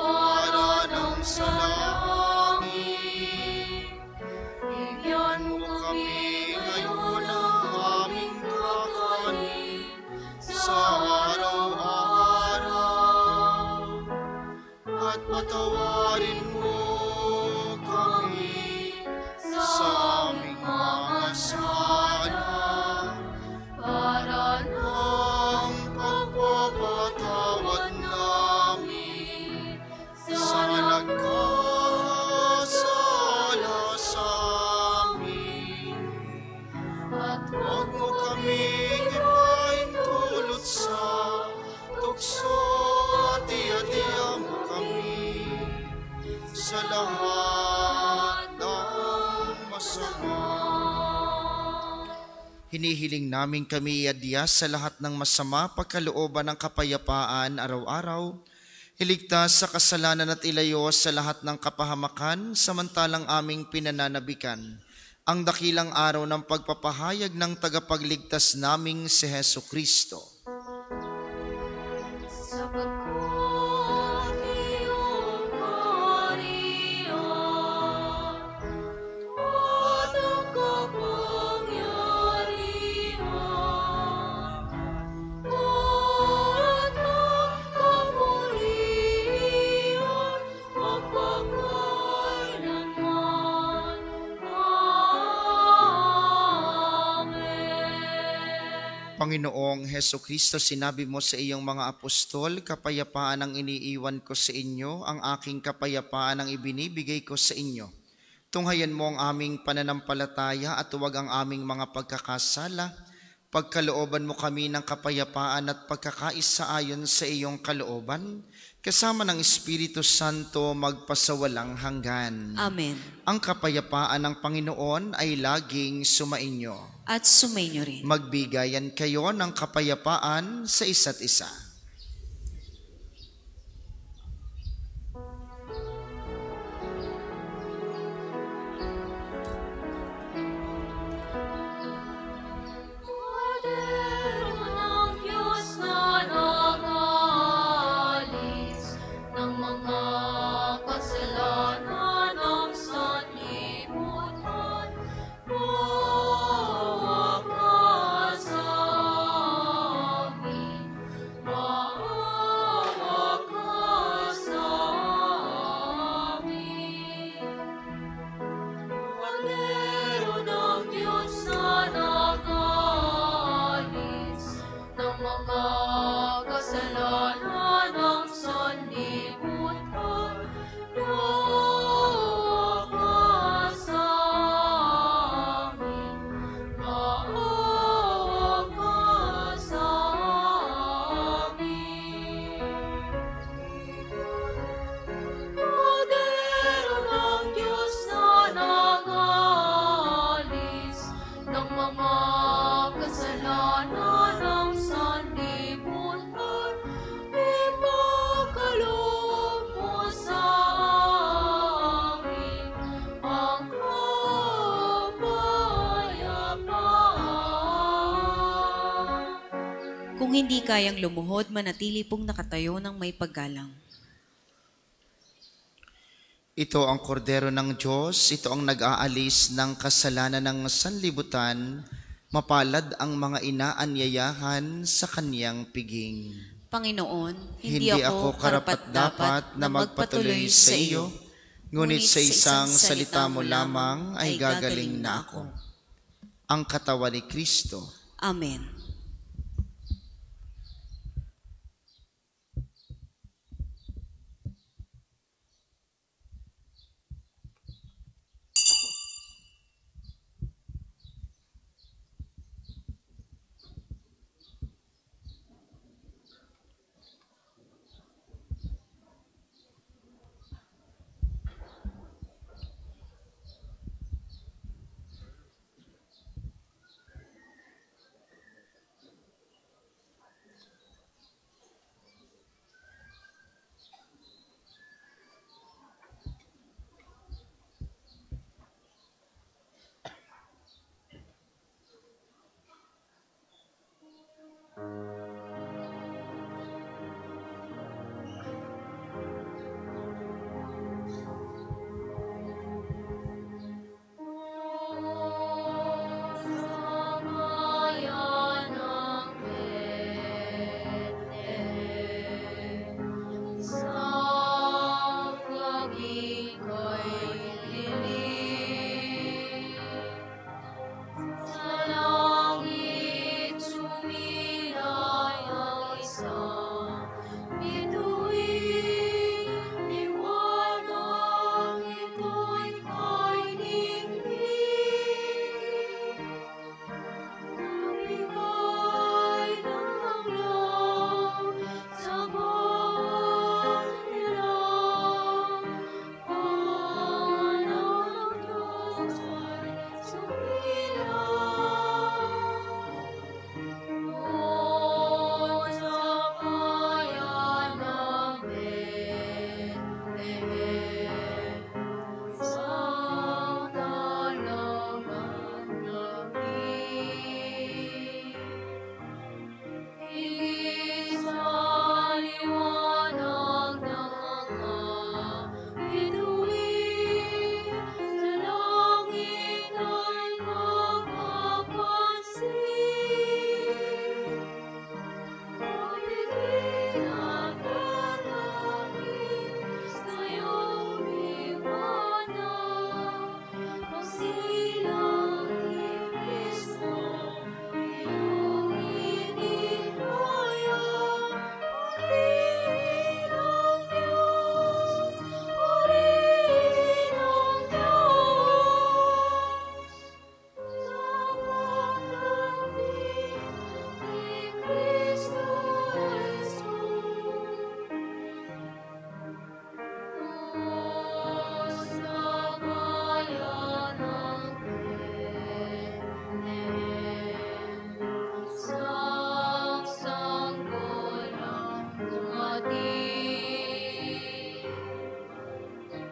para nang sa langit. Bigyan mo kami ngayon ng aming kakanin sa araw-araw, at patawarin mo kami sa aming mga sala, para ng pagpapatawad namin sa nagkakasala sa amin. At huwag mo kaming ipaintulot sa tukso, at iadya mo kami sa lahat ng masama. Hinihiling namin kami iadya sa lahat ng masama, pagkalooban ng kapayapaan araw-araw, iligtas sa kasalanan at ilayo sa lahat ng kapahamakan, samantalang aming pinananabikan ang dakilang araw ng pagpapahayag ng tagapagligtas naming si Hesukristo. Sapagkat iyong kaharian at ang kapangyarihan at ang kapurihan magpakailanman. Amen. Panginoong Heso Kristo, sinabi mo sa iyong mga apostol, kapayapaan ang iniiwan ko sa inyo, ang aking kapayapaan ang ibinibigay ko sa inyo. Tunghayan mo ang aming pananampalataya at huwag ang aming mga pagkakasala. Pagkalooban mo kami ng kapayapaan at pagkakaisa ayon sa iyong kalooban, kasama ng Espiritu Santo magpasawalang hanggan. Amen. Ang kapayapaan ng Panginoon ay laging sumainyo. At sumainyo rin. Magbigayan kayo ng kapayapaan sa isa't isa. Kordero ng Diyos na nag-aalis ng mga kasalanan ng sanlibutan, maawa ka sa amin, maawa ka sa amin. Kordero ng Diyos na nag-aalis ng mga kasalanan ng sanlibutan, maawa ka sa amin, maawa ka sa amin. Kordero ng Diyos na nag-aalis ng mga kasalanan ng sanlibutan, ipagkaloob mo sa amin ang kapayapaan. Kung hindi kayang lumuhod, manatili pong nakatayo ng may paggalang. Ito ang kordero ng Diyos, ito ang nag-aalis ng kasalanan ng sanlibutan, mapalad ang mga inaanyayahan sa kaniyang piging. Panginoon, Hindi ako karapat-dapat na magpatuloy sa iyo, ngunit sa isang salita mo lamang ay gagaling na ako. Ang katawan ni Kristo. Amen.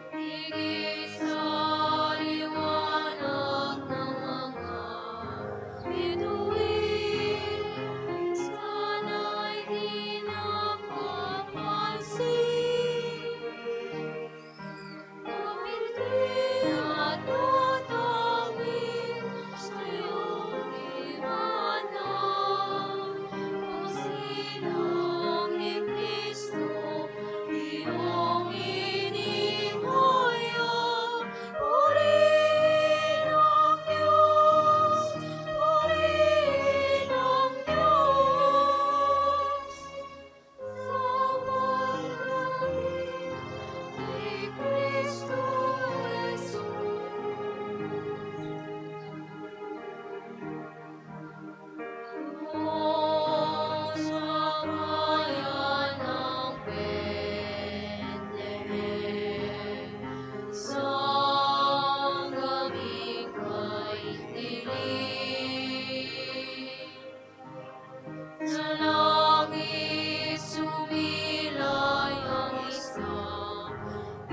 Higit sa liwanag ng mga bituin, sana'y di napapansin. Pumiti at tutawid sa iyong liwanag. Pagsilang ni Kristo, iyong inimuya. Purihin ang Diyos, purihin ang Diyos. Sa pagkain kay Kristo Doon sa bayan ng Bethlehem, sa gabing kay dilim, sa langit sumilay ang isang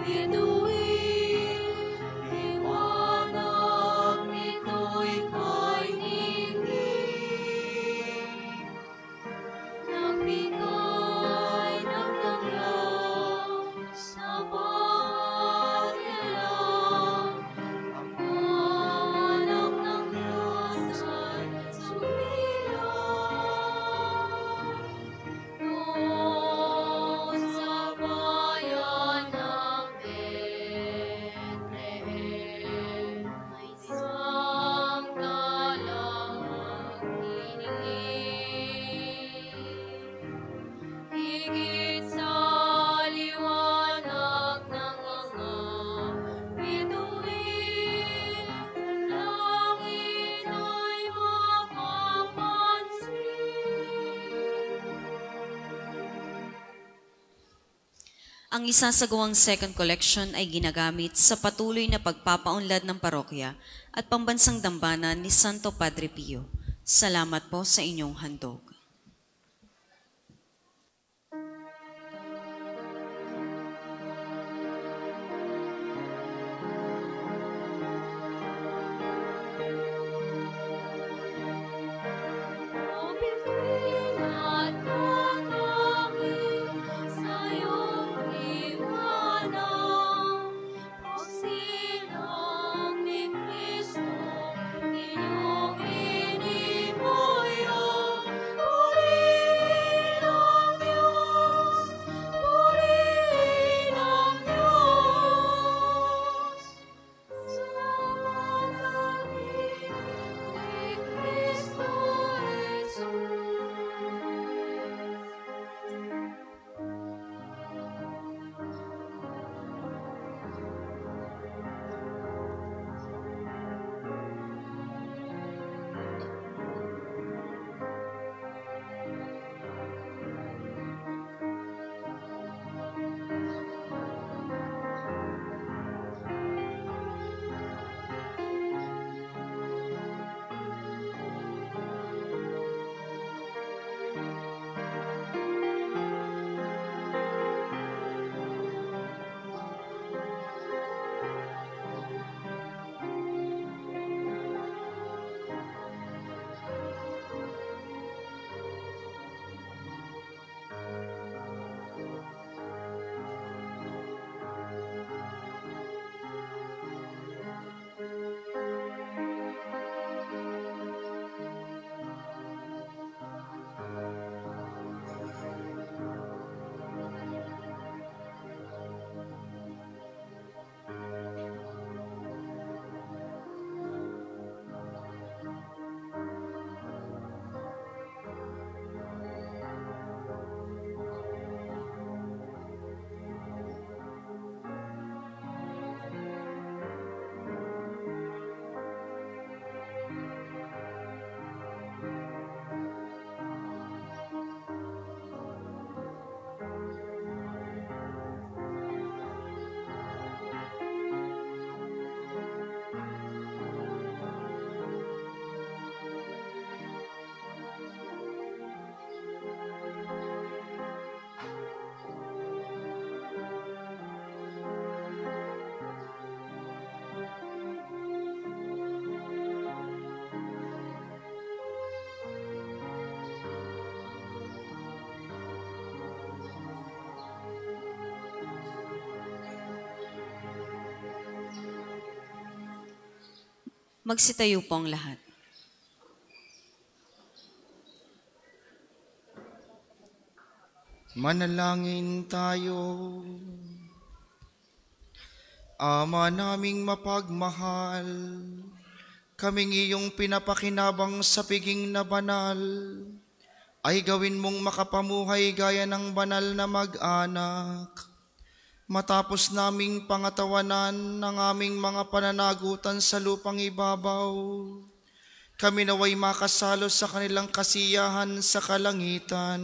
bituin. Liwanag nito'y kay ningning. Nagbigay ng tanglaw sa bawat nilalang. Ang anak ng Diyos ay sumilang. Doon sa bayan ng Bethlehem, may isang talang magniningning. Higit sa liwanag ng mga bituin, sa langit ay mapapansin. Ang isasagawang second collection ay ginagamit sa patuloy na pagpapaunlad ng parokya at pambansang dambana ni Santo Padre Pio. Salamat po sa inyong handog. Pumiti at tutawid sa iyong liwanag. Pagsilang ni Kristo, iyong inimuya. Magsitayo po ang lahat. Manalangin tayo. Ama naming mapagmahal, kaming iyong pinapakinabang sa piging na banal, ay gawin mong makapamuhay gaya ng banal na mag-anak. Matapos naming pangatawanan ng aming mga pananagutan sa lupang ibabaw, kami naway makasalo sa kanilang kasiyahan sa kalangitan,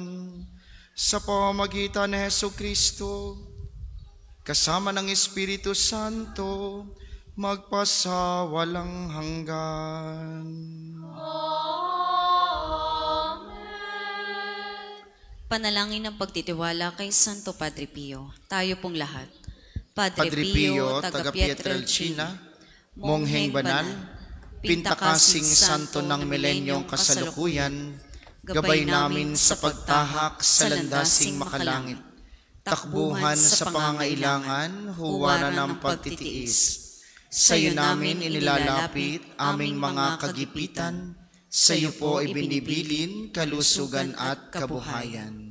sa pamamagitan ni Hesukristo, kasama ng Espiritu Santo, magpasawalang hanggan. Panalangin ng pagtitiwala kay Santo Padre Pio. Tayo pong lahat. Padre Pio, taga Pietrelcina, mongheng banal, pintakasing santo ng milenyong kasalukuyan, gabay namin sa pagtahak sa landasing makalangit, takbuhan sa pangangailangan, huwaran ng pagtitiis. Sa iyo namin inilalapit aming mga kagipitan, sa iyo po ibinibilin kalusugan at kabuhayan.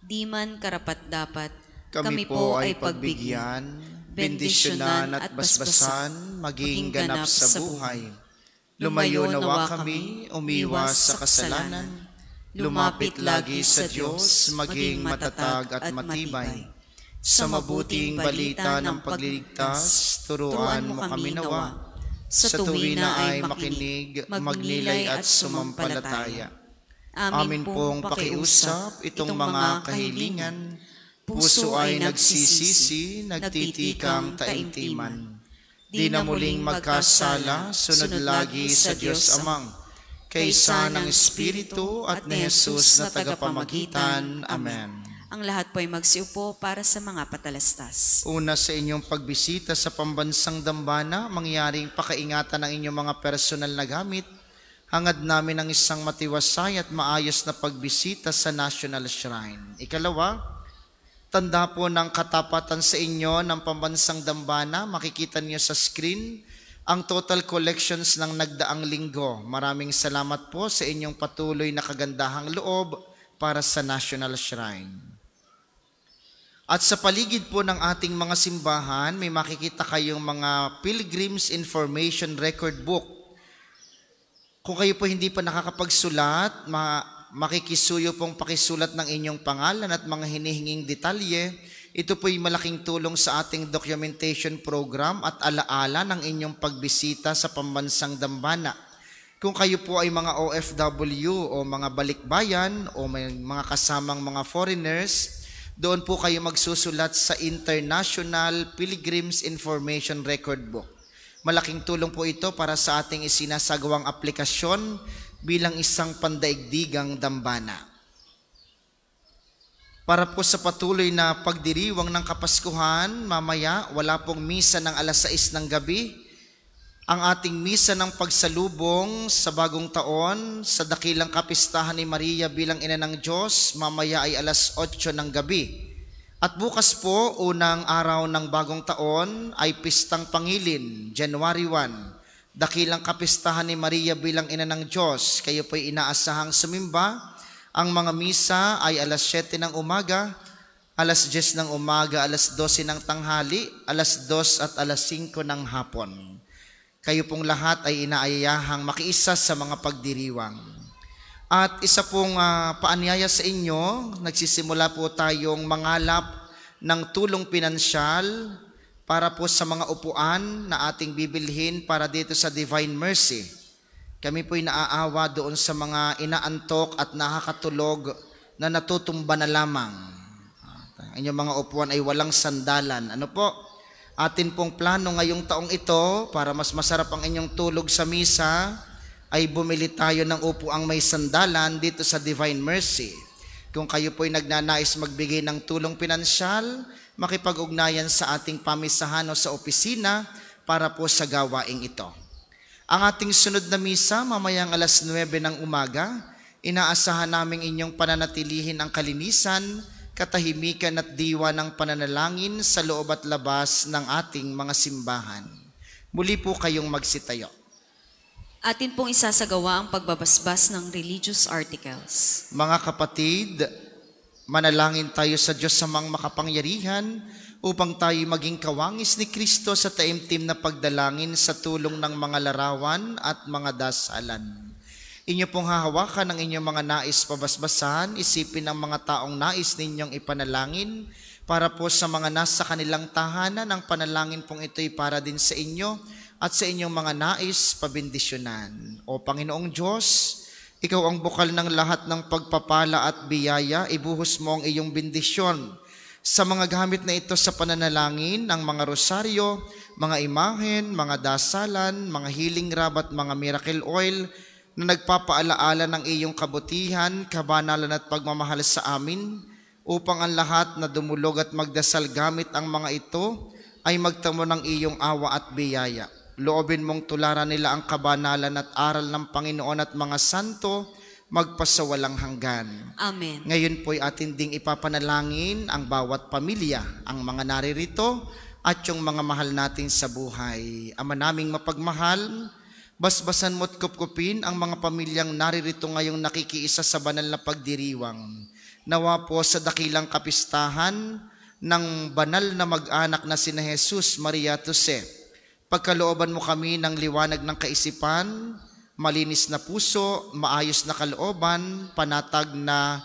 Di man karapat-dapat, Kami po ay pagbigyan, bendisyonan at basbasan, maging ganap sa buhay. Lumayo nawa kami, umiwas sa kasalanan, lumapit lagi sa Diyos, maging matatag at matibay. Sa mabuting balita ng pagliligtas, turuan mo kami nawa. Sa tuwina ay makinig, magnilay at sumampalataya. Amin pong pakiusap itong mga kahilingan, puso ay nagsisisi, nagtitikang taimtiman. Di na muling magkasala, sunod lagi sa Diyos Amang, kaysa ng Espiritu at ni Jesus na tagapamagitan. Amen. Ang lahat po ay magsiupo para sa mga patalastas. Una sa inyong pagbisita sa pambansang dambana, mangyaring pakaingatan ng inyong mga personal na gamit, hangad namin ang isang matiwasay at maayos na pagbisita sa National Shrine. Ikalawa, tanda po ng katapatan sa inyo ng pambansang dambana, makikita niyo sa screen ang total collections ng nagdaang linggo. Maraming salamat po sa inyong patuloy na kagandahang loob para sa National Shrine. At sa paligid po ng ating mga simbahan, may makikita kayong mga Pilgrim's Information Record Book. Kung kayo po hindi pa nakakapagsulat, makikisuyo pong pakisulat ng inyong pangalan at mga hinihinging detalye. Ito po'y malaking tulong sa ating documentation program at alaala ng inyong pagbisita sa pambansang dambana. Kung kayo po ay mga OFW o mga balikbayan o may mga kasamang mga foreigners, doon po kayo magsusulat sa International Pilgrim's Information Record Book. Malaking tulong po ito para sa ating isinasagawang aplikasyon bilang isang pandaigdigang dambana. Para po sa patuloy na pagdiriwang ng Kapaskuhan, mamaya wala pong misa ng alas 6 ng gabi. Ang ating misa ng pagsalubong sa bagong taon sa dakilang kapistahan ni Maria bilang Ina ng Diyos, mamaya ay alas 8 ng gabi. At bukas po, unang araw ng bagong taon ay Pistang Pangilin, January 1. Dakilang kapistahan ni Maria bilang Ina ng Diyos. Kayo po'y inaasahang sumimba. Ang mga misa ay alas 7 ng umaga, alas 10 ng umaga, alas 12 ng tanghali, alas 2 at alas 5 ng hapon. Kayo pong lahat ay inaayahang makiisa sa mga pagdiriwang. At isa pong paanyaya sa inyo, nagsisimula po tayong mangalap ng tulong pinansyal para po sa mga upuan na ating bibilhin para dito sa Divine Mercy. Kami po'y naaawa doon sa mga inaantok at nakakatulog na natutumba na lamang. Inyong mga upuan ay walang sandalan. Ano po? Atin pong plano ngayong taong ito, para mas masarap ang inyong tulog sa misa, ay bumili tayo ng upuang may sandalan dito sa Divine Mercy. Kung kayo po'y nagnanais magbigay ng tulong pinansyal, makipag-ugnayan sa ating pamisahan o sa opisina para po sa gawaing ito. Ang ating sunod na misa, mamayang alas 9 ng umaga, Inaasahan naming inyong pananatilihin ang kalinisan, katahimikan at diwa ng pananalangin sa loob at labas ng ating mga simbahan. Muli po kayong magsitayo. Atin pong isasagawa ang pagbabasbas ng religious articles. Mga kapatid, manalangin tayo sa Diyos samang makapangyarihan upang tayo maging kawangis ni Kristo sa taimtim na pagdalangin sa tulong ng mga larawan at mga dasalan. Inyo pong hahawakan ang inyong mga nais pabasbasan, isipin ang mga taong nais ninyong ipanalangin para po sa mga nasa kanilang tahanan. Ang panalangin pong ito'y para din sa inyo at sa inyong mga nais pabindisyonan. O Panginoong Diyos, Ikaw ang bukal ng lahat ng pagpapala at biyaya, ibuhos mo ang iyong bindisyon sa mga gamit na ito sa pananalangin, ang mga rosaryo, mga imahen, mga dasalan, mga healing rab at mga miracle oil na nagpapaalaala ng iyong kabutihan, kabanalan at pagmamahal sa amin, upang ang lahat na dumulog at magdasal gamit ang mga ito ay magtamo ng iyong awa at biyaya. Loobin mong tularan nila ang kabanalan at aral ng Panginoon at mga santo magpasawalang hanggan. Amen. Ngayon po'y atin ding ipapanalangin ang bawat pamilya, ang mga naririto at yung mga mahal natin sa buhay. Ama naming mapagmahal, basbasan mo't kupkupin ang mga pamilyang naririto ngayong nakikiisa sa banal na pagdiriwang. Nawa po sa dakilang kapistahan ng banal na mag-anak na sina Jesus, Maria at Jose, pagkalooban mo kami ng liwanag ng kaisipan, malinis na puso, maayos na kalooban, panatag na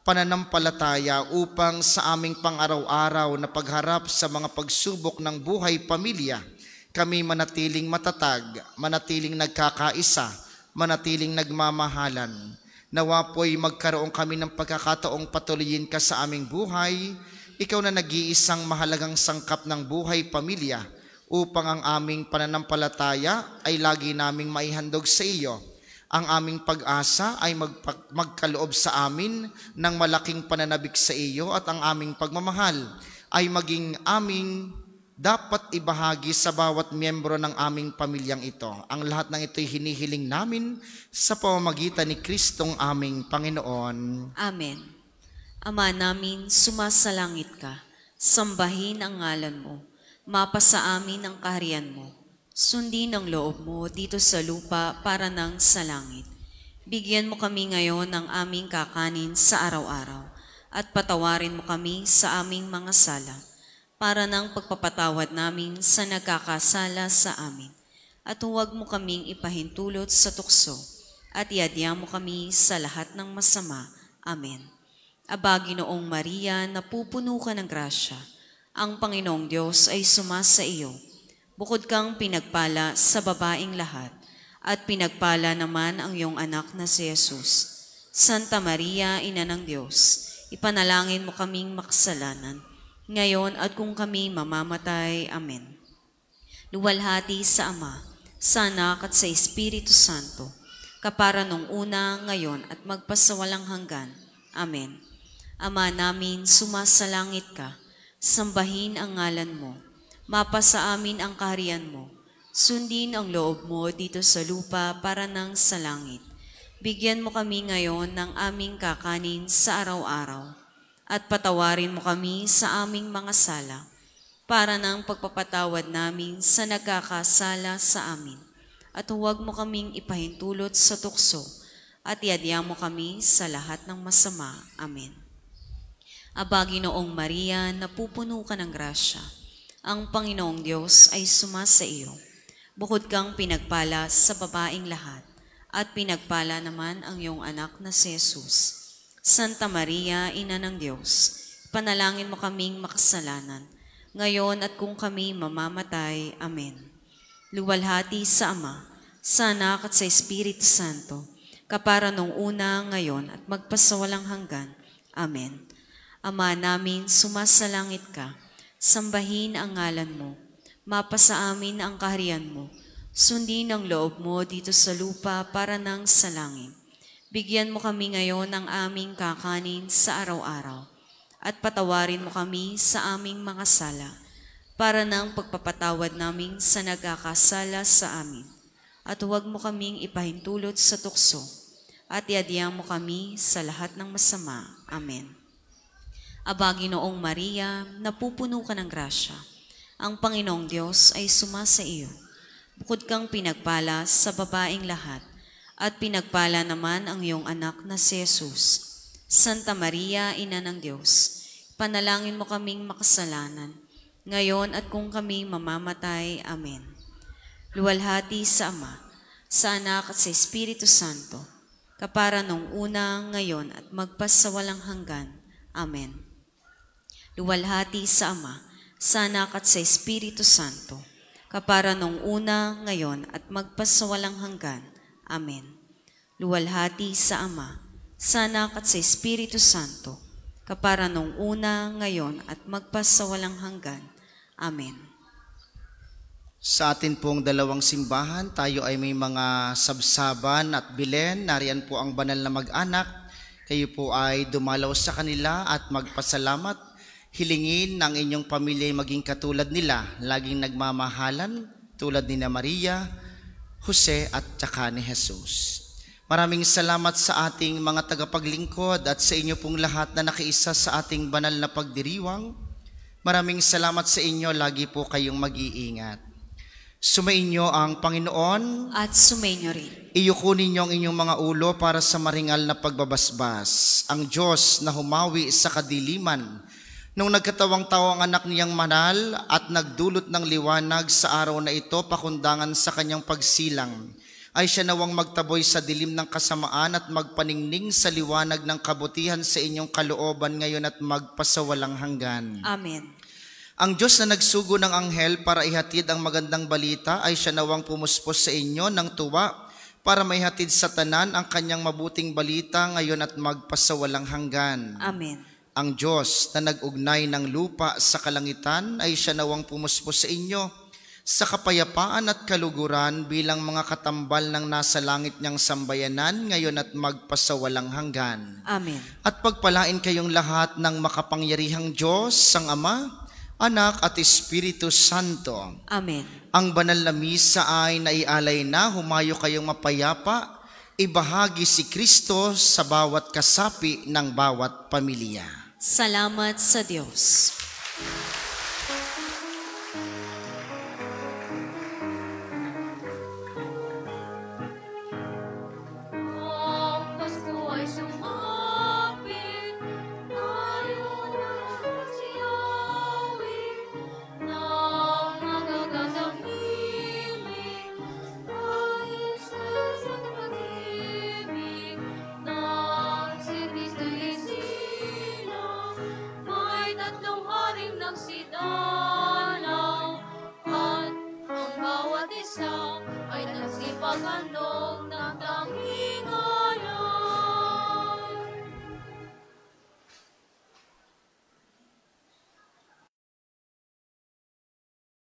pananampalataya upang sa aming pang-araw-araw na pagharap sa mga pagsubok ng buhay pamilya, kami manatiling matatag, manatiling nagkakaisa, manatiling nagmamahalan. Nawa po'y magkaroon kami ng pagkakataong patuloyin ka sa aming buhay, ikaw na nag-iisang mahalagang sangkap ng buhay pamilya, upang ang aming pananampalataya ay lagi naming maihandog sa iyo. Ang aming pag-asa ay magkaloob sa amin ng malaking pananabik sa iyo at ang aming pagmamahal ay maging aming dapat ibahagi sa bawat miyembro ng aming pamilyang ito. Ang lahat ng ito'y hinihiling namin sa pamamagitan ni Kristong aming Panginoon. Amen. Ama namin, sumasalangit ka. Sambahin ang ngalan mo. Mapasa amin ang kaharian mo. Sundin ang loob mo dito sa lupa para nang sa langit. Bigyan mo kami ngayon ng aming kakanin sa araw-araw at patawarin mo kami sa aming mga sala para nang pagpapatawad namin sa nagkakasala sa amin. At huwag mo kaming ipahintulot sa tukso at iadya mo kami sa lahat ng masama. Amen. Aba, Ginoong Maria, napupuno ka ng grasya. Ang Panginoong Diyos ay sumasa iyo. Bukod kang pinagpala sa babaeng lahat, at pinagpala naman ang iyong anak na si Jesus. Santa Maria, Ina ng Diyos, ipanalangin mo kaming makasalanan, ngayon at kung kami mamamatay. Amen. Luwalhati sa Ama, sa Anak at sa Espiritu Santo, kapara nung una, ngayon at magpasawalang hanggan. Amen. Ama namin, sumasalangit ka. Sambahin ang ngalan mo. Mapasa amin ang kaharian mo. Sundin ang loob mo dito sa lupa para nang sa langit. Bigyan mo kami ngayon ng aming kakanin sa araw-araw. At patawarin mo kami sa aming mga sala, para nang pagpapatawad namin sa nagkakasala sa amin. At huwag mo kaming ipahintulot sa tukso, at iadya mo kami sa lahat ng masama. Amen. Aba, Ginoong Maria, napupuno ka ng grasya. Ang Panginoong Diyos ay sumasa iyo. Bukod kang pinagpala sa babaeng lahat, at pinagpala naman ang iyong anak na si Jesus. Santa Maria, Ina ng Diyos, panalangin mo kaming makasalanan, ngayon at kung kami mamamatay. Amen. Luwalhati sa Ama, sa Anak at sa Espiritu Santo, kapara nung una, ngayon at magpasawalang hanggan. Amen. Ama namin, sumasalangit ka. Sambahin ang ngalan mo. Mapasa amin ang kaharian mo. Sundin ang loob mo dito sa lupa para nang sa langit. Bigyan mo kami ngayon ng aming kakanin sa araw-araw at patawarin mo kami sa aming mga sala para nang pagpapatawad namin sa nagkakasala sa amin. At huwag mo kaming ipahintulot sa tukso at iadiyang mo kami sa lahat ng masama. Amen. Aba, Ginoong Maria, napupuno ka ng grasya. Ang Panginoong Diyos ay sumasa iyo. Bukod kang pinagpala sa babaeng lahat, at pinagpala naman ang iyong anak na si Jesus. Santa Maria, Ina ng Diyos, panalangin mo kaming makasalanan, ngayon at kung kami mamamatay. Amen. Luwalhati sa Ama, sa Anak at sa Espiritu Santo, kapara nung una, ngayon at magpasawalang hanggan. Amen. Luwalhati sa Ama, sa Anak at sa Espiritu Santo, kapara nung una, ngayon at magpasawalang hanggan. Amen. Luwalhati sa Ama, sa Anak at sa Espiritu Santo, kapara nung una, ngayon at magpasawalang hanggan. Amen. Sa atin pong dalawang simbahan, tayo ay may mga sabsaban at bilen. Nariyan po ang banal na mag-anak. Kayo po ay dumalaw sa kanila at magpasalamat. Hilingin ng inyong pamilya ay maging katulad nila, laging nagmamahalan, tulad ni Maria, Jose at saka ni Jesus. Maraming salamat sa ating mga tagapaglingkod at sa inyo pong lahat na nakiisa sa ating banal na pagdiriwang. Maraming salamat sa inyo, lagi po kayong mag-iingat. Sumainyo ang Panginoon At sumainyo rin. Iyuko ninyo ang inyong mga ulo para sa maringal na pagbabasbas. Ang Diyos na humawi sa kadiliman, nung nagkatawang tao ang anak niyang manal at nagdulot ng liwanag sa araw na ito pakundangan sa kanyang pagsilang, ay siya nawang magtaboy sa dilim ng kasamaan at magpaningning sa liwanag ng kabutihan sa inyong kalooban ngayon at magpasawalang hanggan. Amen. Ang Diyos na nagsugo ng anghel para ihatid ang magandang balita ay siya nawang pumuspos sa inyo ng tuwa para maihatid sa tanan ang kanyang mabuting balita ngayon at magpasawalang hanggan. Amen. Ang Diyos na nag-ugnay ng lupa sa kalangitan ay siya nawang pumuspos sa inyo sa kapayapaan at kaluguran bilang mga katambal ng nasa langit niyang sambayanan ngayon at magpasawalang hanggan. Amen. At pagpalain kayong lahat ng makapangyarihang Diyos, ang Ama, Anak at Espiritu Santo. Amen. Ang banal na misa ay naialay na, humayo kayong mapayapa, ibahagi si Kristo sa bawat kasapi ng bawat pamilya. Salamat sa Diyos. Ang Pasko ay sumapit, tayo na magsiyawin, ng magagandang himig, dahil sa pag-ibig, ng si Kristo'y isilang, may tatlong haring nagsidalaw, at ang bawat isa ay nagsipaghandog.